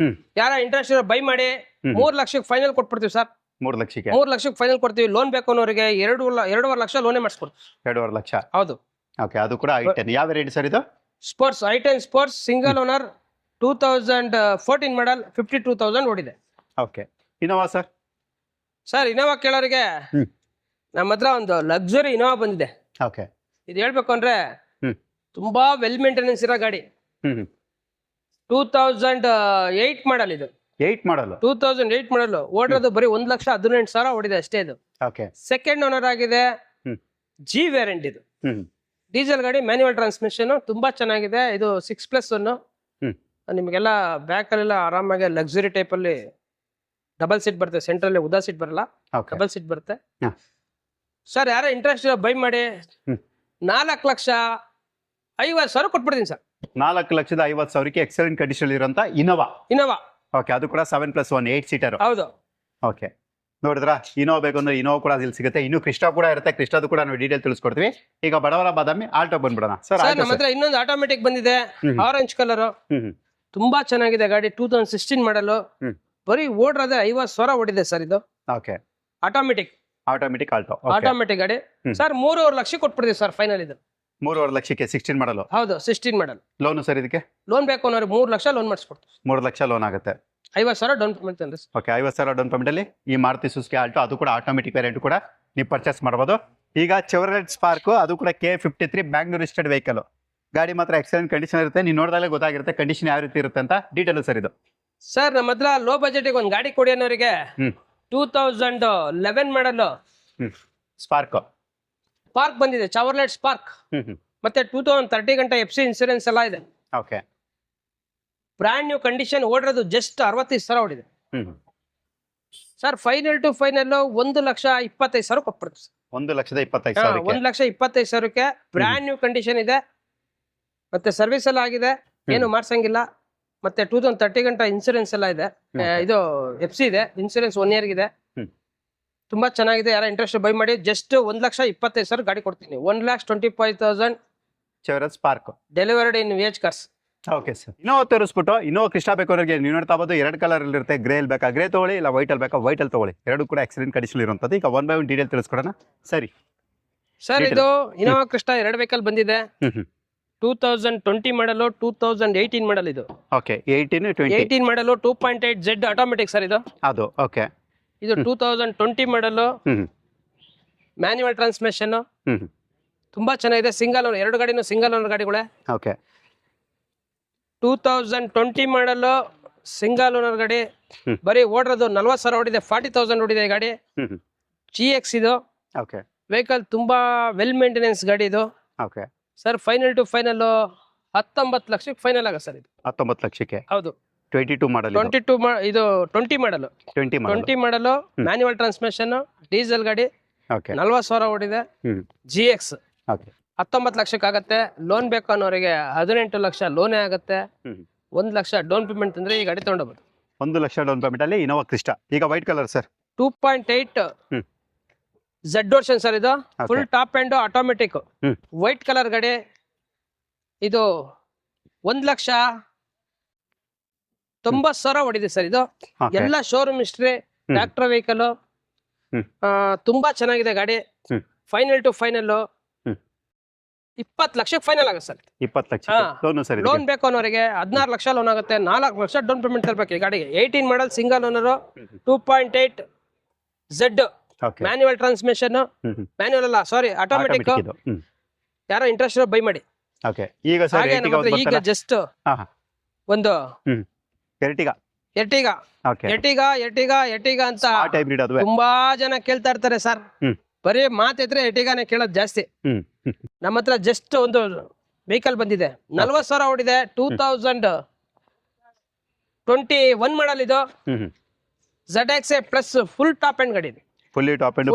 ಯಾರ ಇಂಟ್ರೆಸ್ಟ್ ಬೈ ಮಾಡಿ 3 ಲಕ್ಷಕ್ಕೆ ಫೈನಲ್ ಕೊಟ್ಬಿಡ್ತೀವಿ ಸರ್. 3 ಲಕ್ಷಕ್ಕೆ 3 ಲಕ್ಷಕ್ಕೆ ಫೈನಲ್ ಕೊಡ್ತೀವಿ. ಲೋನ್ ಬೇಕು ಅನ್ನೋರಿಗೆ 2.5 ಲಕ್ಷ ಲೋನೇ ಮಾಡಿಸ್ಕೊಡ್ತೀವಿ. 2.5 ಲಕ್ಷ. ಹೌದು. ಓಕೆ. ಅದು ಕೂಡ i10. ಯಾವ ರೇಟ್ ಸರ್ ಇದು? Sports. i10 sports single owner 2014 model 52,000 ಓಡಿದೆ. Okay. Innova sir. Sir, Innova ಕೇಳೋರಿಗೆ ನಮ್ಮ ಹತ್ರ ಒಂದು ಲಕ್ಸುರಿ ಇನೋವಾ ಬಂದಿದೆ. ಓಕೆ. ಇದು ಹೇಳ್ಬೇಕು ಅಂದ್ರೆ ತುಂಬಾ ವೆಲ್ ಮೇಂಟೆನೆನ್ಸ್ ಇರೋ ಗಾಡಿ. 2008 ಮಾಡಲ್ ಇದು. 2008 ಮಾಡಲ್. ಓಡಿರೋದು ಬರೀ 1,18,000 ಓಡಿದೆ ಅಷ್ಟೇ ಇದು. ಓಕೆ. ಸೆಕೆಂಡ್ ಓನರ್ ಆಗಿದೆ. ಜಿ ವೇರಿಯಂಟ್ ಇದು. ಹ್ಮ್ ಡೀಸೆಲ್ ಗಾಡಿ, ಮ್ಯಾನ್ಯುವಲ್ ಟ್ರಾನ್ಸ್ಮಿಷನ್, ತುಂಬಾ ಚೆನ್ನಾಗಿದೆ. ಇದು 6+1. ಹ್ಮ್ ನಿಮಗೆಲ್ಲ ಬ್ಯಾಕ್ ಅಲ್ಲೆಲ್ಲ ಆರಾಮಾಗಿ ಲಕ್ಸುರಿ ಟೈಪ್ ಅಲ್ಲಿ ಡಬಲ್ ಸೀಟ್ ಬರುತ್ತೆ. ಸೆಂಟ್ರಲ್ಲಿ ಉದಾ ಸೀಟ್ ಬರಲ್ಲ, ಓಕೆ ಡಬಲ್ ಸೀಟ್ ಬರುತ್ತೆ. ಹಾ. ಸರ್ ಯಾರೋ ಇಂಟ್ರೆಸ್ಟ್ ಬೈ ಮಾಡಿ ಹ್ಮ್ 4,50,000 ಕೊಟ್ಬಿಡ್ತೀನಿ ಸರ್. 4,50,000ಕ್ಕೆ ಎಕ್ಸಲೆಂಟ್ ಕಂಡೀಷನ್ ಇರೋಂಥ ಇನೋವಾ. ಓಕೆ, ಅದು ಕೂಡ 7+1 8 ಸೀಟರ್. ಹೌದು. ಓಕೆ, ನೋಡಿದ್ರಾ? ಇನೋವಾ ಬೇಕು ಅಂದ್ರೆ ಇನೋವಾ ಕೂಡ ಇಲ್ಲಿ ಸಿಗುತ್ತೆ. ಇನ್ನು ಕ್ರಿಸ್ಟಾ ಕೂಡ ಇರುತ್ತೆ. ಕ್ರಿಸ್ಟಾದು ಕೂಡ ನಾವು ಡೀಟೇಲ್ ತಿಳಿಸ್ಕೊಡ್ತೀವಿ. ಈಗ ಬಡವರ ಬಾದಾಮಿ ಆಲ್ಟೋ ಬಂದ್ಬಿಡೋಣ ಸರ್. ನಮ್ಮ ಹತ್ರ ಇನ್ನೊಂದು ಆಟೋಮೆಟಿಕ್ ಬಂದಿದೆ, ಆರೆಂಜ್ ಕಲರ್. ತುಂಬಾ ಚೆನ್ನಾಗಿದೆ ಗಾಡಿ. 2016 ಮಾಡಲು. ಬರೀ ಓಡ್ರದೆ 50,000 ಓಡಿದೆ ಸರ್. ಇದು ಓಕೆ, ಆಟೋಮೆಟಿಕ್ ಆಲ್ಟೋ. ಆಟೋಮೆಟಿಕ್ ಗಾಡಿ ಸರ್. 3.5 ಲಕ್ಷ ಕೊಟ್ಬಿಡ್ತೀವಿ ಸರ್ ಫೈನಲ್. ಇದು 3.5 ಲಕ್ಷಕ್ಕೆ 16 ಮಾಡಲು. ಹೌದು, 16 ಮಾಡಲ್. ಲೋನು ಸರ್ ಇದಕ್ಕೆ? ಲೋನ್ ಬೇಕು ಅನ್ನೋರು 3 ಲಕ್ಷ ಲೋನ್ ಮಾಡಿಸ್ಕೊಡ್ತೀವಿ. 3 ಲಕ್ಷ ಲೋನ್ ಆಗುತ್ತೆ. 50,000 ಡೌನ್ ಪೇಮೆಂಟ್ ಅಂದ್ರೆ. ಓಕೆ, 50,000 ಡೌನ್ ಪೇಮೆಂಟ್ ಅಲ್ಲಿ ಈ ಮಾರುತಿ ಸುಜುಕಿ ಆಲ್ಟೋ, ಅದು ಕೂಡ ಆಟೋಮೆಟಿಕ್ ವೇರಿಯಂಟ್ ಕೂಡ ನೀವು ಪರ್ಚೇಸ್ ಮಾಡಬಹುದು. ಈಗ ಚೆವರ್ಲೆಟ್ ಸ್ಪಾರ್ಕ್, ಅದು ಕೂಡ K53 ಬ್ಯಾಂಗ್ಳೂರ್ ರಿಜಿಸ್ಟರ್ಡ್ ವೆಹಿಕಲ್. ಗಾಡಿ ಮಾತ್ರ ಎಕ್ಸಲೆಂಟ್ ಕಂಡೀಷನ್ ಇರುತ್ತೆ. ನೀವು ನೋಡಿದಾಗಲೇ ಗೊತ್ತಾಗಿರುತ್ತೆ ಕಂಡೀಷನ್ ಯಾವ ರೀತಿ ಇರುತ್ತೆ ಅಂತ. ಡೀಟೇಲ್ ಸರ್ ಇದು. ಸರ್ ನಮ್ಮ ಹತ್ರ ಲೋ ಬಜೆಟ್ ಒಂದು ಗಾಡಿ ಕೊಡಿ ಅನ್ನೋರಿಗೆ 2011 ಮಾಡಲ್ ಸ್ಪಾರ್ಕ್ ಬಂದಿದೆ, ಚವರ್ಲೆಟ್ ಸ್ಪಾರ್ಕ್. ಮತ್ತೆ 2030 ಗಂಟೆ FC ಇನ್ಸೂರೆನ್ಸ್ ಎಲ್ಲ ಇದೆ. Okay, brand new condition. ಓಡಿರೋದು ಜಸ್ಟ್ 65,000 ಓಡಿದೆ ಸರ್. ಫೈನಲ್ ಟು ಫೈನಲ್ 1,25,000 ಕೊಟ್ಬಿಡ್ತೀವಿ. 1,25,000. 1,25,000ಕ್ಕೆ ಬ್ರ್ಯಾಂಡ್ ನ್ಯೂ ಕಂಡೀಷನ್ ಇದೆ. ಮತ್ತೆ ಸರ್ವಿಸ್ ಎಲ್ಲ ಆಗಿದೆ, ಏನು ಮಾಡ್ಸಂಗಿಲ್ಲ. ಮತ್ತೆ 2030 ಗಂಟೆ ಇನ್ಸೂರೆನ್ಸ್ ಎಲ್ಲ ಇದೆ. ಇದು FC ಇದೆ, ಇನ್ಸೂರೆನ್ಸ್ 1 ಇಯರ್ ಇದೆ. ತುಂಬಾ ಚೆನ್ನಾಗಿದೆ. ಯಾರ ಇಂಟ್ರೆಸ್ಟ್ ಬೈ ಮಾಡಿ. ಜಸ್ಟ್ 1,25,000 ಗಾಡಿ ಕೊಡ್ತೀನಿ. 1,25,000 Chevrolet Spark delivered in VH cars. Okay sir. Innova ತೋರಿಸ್ಬಿಟ್ಟು, ಇನ್ನೋವಾ ಕ್ರಿಸ್ಟಾ ಬೇಕು ಅವ್ರಿಗೆ ನೀವು ನೋಡ್ತಾ ಬೋದು. 2 ಕಲರ್ ಇರುತ್ತೆ. ಗ್ರೇ ಅಲ್ಲಿ ಬೇಕಾ ಗ್ರೇ ತಗೊಳ್ಳಿ, ಇಲ್ಲ ವೈಟ್ ಅಲ್ಲಿ ಬೇಕಾ ವೈಟ್ ಅಲ್ಲಿ ತಗೊಳ್ಳಿ. ಎರಡು ಕೂಡ ಎಕ್ಸಲೆಂಟ್ ಕಂಡೀಷನ್ ಇರುವಂತದ್ದು. ಈಗ 1 by 1 ಡೀಟೇಲ್ ತಿಳಿಸ್ಕೊಡೋಣ. ಸರಿ ಸರ್, ಇದು ಇನೋವಾ ಕ್ರಿಸ್ಟಾ 2 ವೆಹಿಕಲ್ ಬಂದಿದೆ. 2020 ಮಾಡಲು, 2018 ಮಾಡಲ್. ಇದು ಓಕೆ, 18 ಮಾಡಲು 2.8 Z ಆಟೋಮೆಟಿಕ್ ಸರ್. ಇದು ಅದು ಓಕೆ. ಇದು 2020 ಮಾಡಲು, ಮ್ಯಾನ್ಯುವಲ್ ಟ್ರಾನ್ಸ್ಮಿಷನ್. ತುಂಬಾ ಚೆನ್ನಾಗಿದೆ. ಸಿಂಗಲ್ ಓನರ್, 2 ಗಾಡಿನೂ ಸಿಂಗಲ್ ಓನರ್ ಗಾಡಿಗಳೇ. ಓಕೆ, 2020 ಮಾಡಲು ಸಿಂಗಲ್ ಓನರ್ ಗಾಡಿ. ಬರೀ ಓಡಿರೋದು 40,000 ಓಡಿದೆ. 40,000 ಓಡಿದೆ ಈ ಗಾಡಿ. GX ಇದು. ಓಕೆ, ವೆಹಿಕಲ್ ತುಂಬಾ ವೆಲ್ ಮೇಂಟೆನೆನ್ಸ್ ಗಾಡಿ ಇದು. Okay sir, final to final 19 ಲಕ್ಷಕ್ಕೆ ಫೈನಲ್ ಆಗ ಸರ್. ಇದು 19 ಲಕ್ಷಕ್ಕೆ. ಹೌದು. 22 ಮಾಡಲ್. ಇದು 20 ಮಾಡಲು. 20 ಮಾಡಲು, ಮ್ಯಾನ್ಯುವಲ್ ಟ್ರಾನ್ಸ್ಮಿಷನ್, ಡೀಸೆಲ್ ಗಾಡಿ. ಓಕೆ, 40,000 ಓಡಿದೆ. GX. ಓಕೆ, 19 ಲಕ್ಷಕ್ಕೆ ಆಗುತ್ತೆ. ಲೋನ್ ಬೇಕು ಅನ್ನೋರಿಗೆ 18 ಲಕ್ಷ ಲೋನೇ ಆಗುತ್ತೆ. 1 ಲಕ್ಷ ಡೌನ್ ಪೇಮೆಂಟ್ ಅಂದ್ರೆ ಈ ಗಾಡಿ ತಗೊಂಡೋಗ್ಬೋದು. 1 ಲಕ್ಷ ಡೌನ್ ಪೇಮೆಂಟ್ ಅಲ್ಲಿ ಇನೋವಾ ಕ್ರಿಸ್ಟಾ. ಈಗ white colour sir. 2.8 Z version sir. ಇದು full top end automatic white colour ಗಾಡಿ. ಇದು 1,90,000 ಓಡಿದೆ ಸರ್. ಇದು ಎಲ್ಲ ಶೋರೂಮ್ ಹಿಸ್ಟ್ರಿ, ಟ್ರ್ಯಾಕ್ಟರ್ ವೆಹಿಕಲ್. ತುಂಬಾ ಚೆನ್ನಾಗಿದೆ ಗಾಡಿ. ಫೈನಲ್ ಟು ಫೈನಲ್ 20 ಲಕ್ಷಕ್ಕೆ ಫೈನಲ್ ಆಗುತ್ತೆ sir. 20 lakh loan sir. Loan ಬೇಕು ಅನ್ನೋರಿಗೆ 16 ಲಕ್ಷ ಲೋನ್ ಆಗುತ್ತೆ. 4 ಲಕ್ಷ ಡೌನ್ ಪೇಮೆಂಟ್ ತರಬೇಕು ಈ ಗಾಡಿಗೆ. 18 model single owner, 2.8 Z manual transmission. Manual ಅಲ್ಲ, ಸಾರಿ, ಆಟೋಮೆಟಿಕ್. ಯಾರೋ ಇಂಟ್ರೆಸ್ಟ್ ಬೈ ಮಾಡಿ. ಓಕೆ, ಈಗ ಸರ್ ಈಗ ಜಸ್ಟ್ ಒಂದು ಎರ್ಟಿಗಾ ಅಂತ ತುಂಬಾ ಜನ ಕೇಳ್ತಾ ಇರ್ತಾರೆ ಸರ್. ಬರೀ ಮಾತಿದ್ರೆ ಎರ್ಟಿಗಾನೇ ಕೇಳೋದು ಜಾಸ್ತಿ. ನಮ್ಮ ಹತ್ರ ಜಸ್ಟ್ ಒಂದು ವೆಹಿಕಲ್ ಬಂದಿದೆ. 40,000 ಓಡಿದೆ. 2021 ಮಾಡಲ್. ಇದು ZX plus full top end ಗಾಡಿ. ಫುಲ್ಲಿ ಟಾಪ್ ಅಂಡ್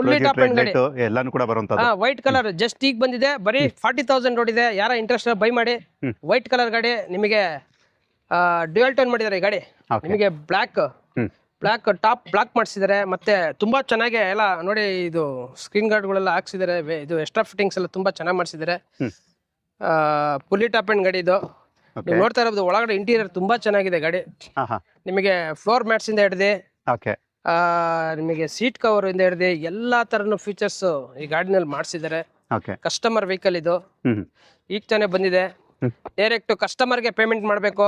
ಎಲ್ಲಾನು ಕೂಡ ಬರುವಂತದ್ದು. ವೈಟ್ ಕಲರ್ ಜಸ್ಟ್ ಈಗ ಬಂದಿದೆ. ಬರೀ 40,000 ಓಡಿದೆ. ಯಾರ ಇಂಟ್ರೆಸ್ಟ್ ಬೈ ಮಾಡಿ. ವೈಟ್ ಕಲರ್ ಗಾಡಿ. ನಿಮಗೆ ಡ್ಯುಯಲ್ ಟೋನ್ ಮಾಡಿದ್ದಾರೆ ಈ ಗಾಡಿ. ನಿಮಗೆ ಬ್ಲಾಕ್ ಟಾಪ್ ಬ್ಲಾಕ್ ಮಾಡಿಸಿದ್ದಾರೆ. ಮತ್ತೆ ತುಂಬಾ ಚೆನ್ನಾಗಿ ಎಲ್ಲ ನೋಡಿ. ಇದು ಸ್ಕ್ರೀನ್ ಗಾರ್ಡ್ಗಳೆಲ್ಲ ಹಾಕ್ಸಿದ್ದಾರೆ. ಇದು ಎಕ್ಸ್ಟ್ರಾ ಫಿಟ್ಟಿಂಗ್ಸ್ ಎಲ್ಲ ತುಂಬಾ ಚೆನ್ನಾಗಿ ಮಾಡಿಸಿದ್ದಾರೆ. ಫುಲ್ಲಿ ಟಾಪ್ ಅಂಡ್ ಗಾಡಿ ಇದು. ನೀವು ನೋಡ್ತಾ ಇರೋದು ಒಳಗಡೆ ಇಂಟೀರಿಯರ್ ತುಂಬಾ ಚೆನ್ನಾಗಿದೆ ಗಾಡಿ. ನಿಮಗೆ ಫ್ಲೋರ್ ಮ್ಯಾಟ್ಸ್ ಇಂದ ಹಿಡಿದು ನಿಮಗೆ ಸೀಟ್ ಕವರ್ ಇಂದ ಹಿಡಿದು ಎಲ್ಲಾ ತರನು ಫೀಚರ್ಸ್ ಈ ಗಾಡಿನಲ್ಲಿ ಮಾಡಿಸಿದ್ದಾರೆ. ಕಸ್ಟಮರ್ ವೆಹಿಕಲ್ ಇದು. ಈಗ ತಾನೇ ಬಂದಿದೆ. ಡೈರೆಕ್ಟ್ ಕಸ್ಟಮರ್ಗೆ ಪೇಮೆಂಟ್ ಮಾಡಬೇಕು.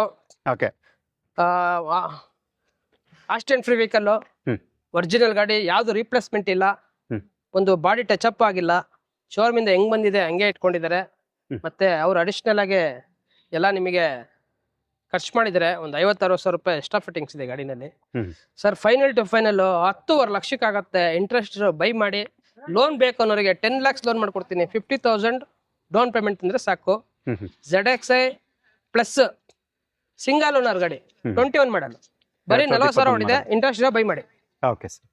ಆಸ್ಟೆನ್ ಫ್ರೀ ವೆಹಿಕಲ್. ಒರಿಜಿನಲ್ ಗಾಡಿ. ಯಾವ್ದು ರೀಪ್ಲೇಸ್ಮೆಂಟ್ ಇಲ್ಲ. ಒಂದು ಬಾಡಿ ಟಚ್ ಅಪ್ ಆಗಿಲ್ಲ. ಶೋರೂಮ್ ಇಂದ ಹೆಂಗ್ ಬಂದಿದೆ ಹಂಗೆ ಇಟ್ಕೊಂಡಿದ್ದಾರೆ. ಮತ್ತೆ ಅವ್ರು ಅಡಿಷನಲ್ ಆಗಿ ಎಲ್ಲ ನಿಮಗೆ ಖರ್ಚು ಮಾಡಿದರೆ ಒಂದು 50-60 ರೂಪಾಯಿ ಎಕ್ಸ್ಟ್ರಾ ಫಿಟ್ಟಿಂಗ್ಸ್ ಇದೆ ಗಾಡಿನಲ್ಲಿ. ಸರ್, ಫೈನಲ್ ಟು ಫೈನಲ್ 10.5 ಲಕ್ಷಕ್ಕೆ ಆಗುತ್ತೆ. ಇಂಟ್ರೆಸ್ಟ್ ಬೈ ಮಾಡಿ. ಲೋನ್ ಬೇಕು ಅನ್ನೋರಿಗೆ 10 lakhs ಲೋನ್ ಮಾಡ್ಕೊಡ್ತೀನಿ. 50,000 ಡೌನ್ ಪೇಮೆಂಟ್ ಅಂದ್ರೆ ಸಾಕು. ZXi ಪ್ಲಸ್ ಸಿಂಗಲ್ ಓನರ್ ಗಾಡಿ 21 ಮಾಡಲ್ ಬರೀ 40,000 ಹೊಡಿದೆ. ಇಂಟ್ರೆಸ್ಟ್ ಬೈ ಮಾಡಿ. Okay sir.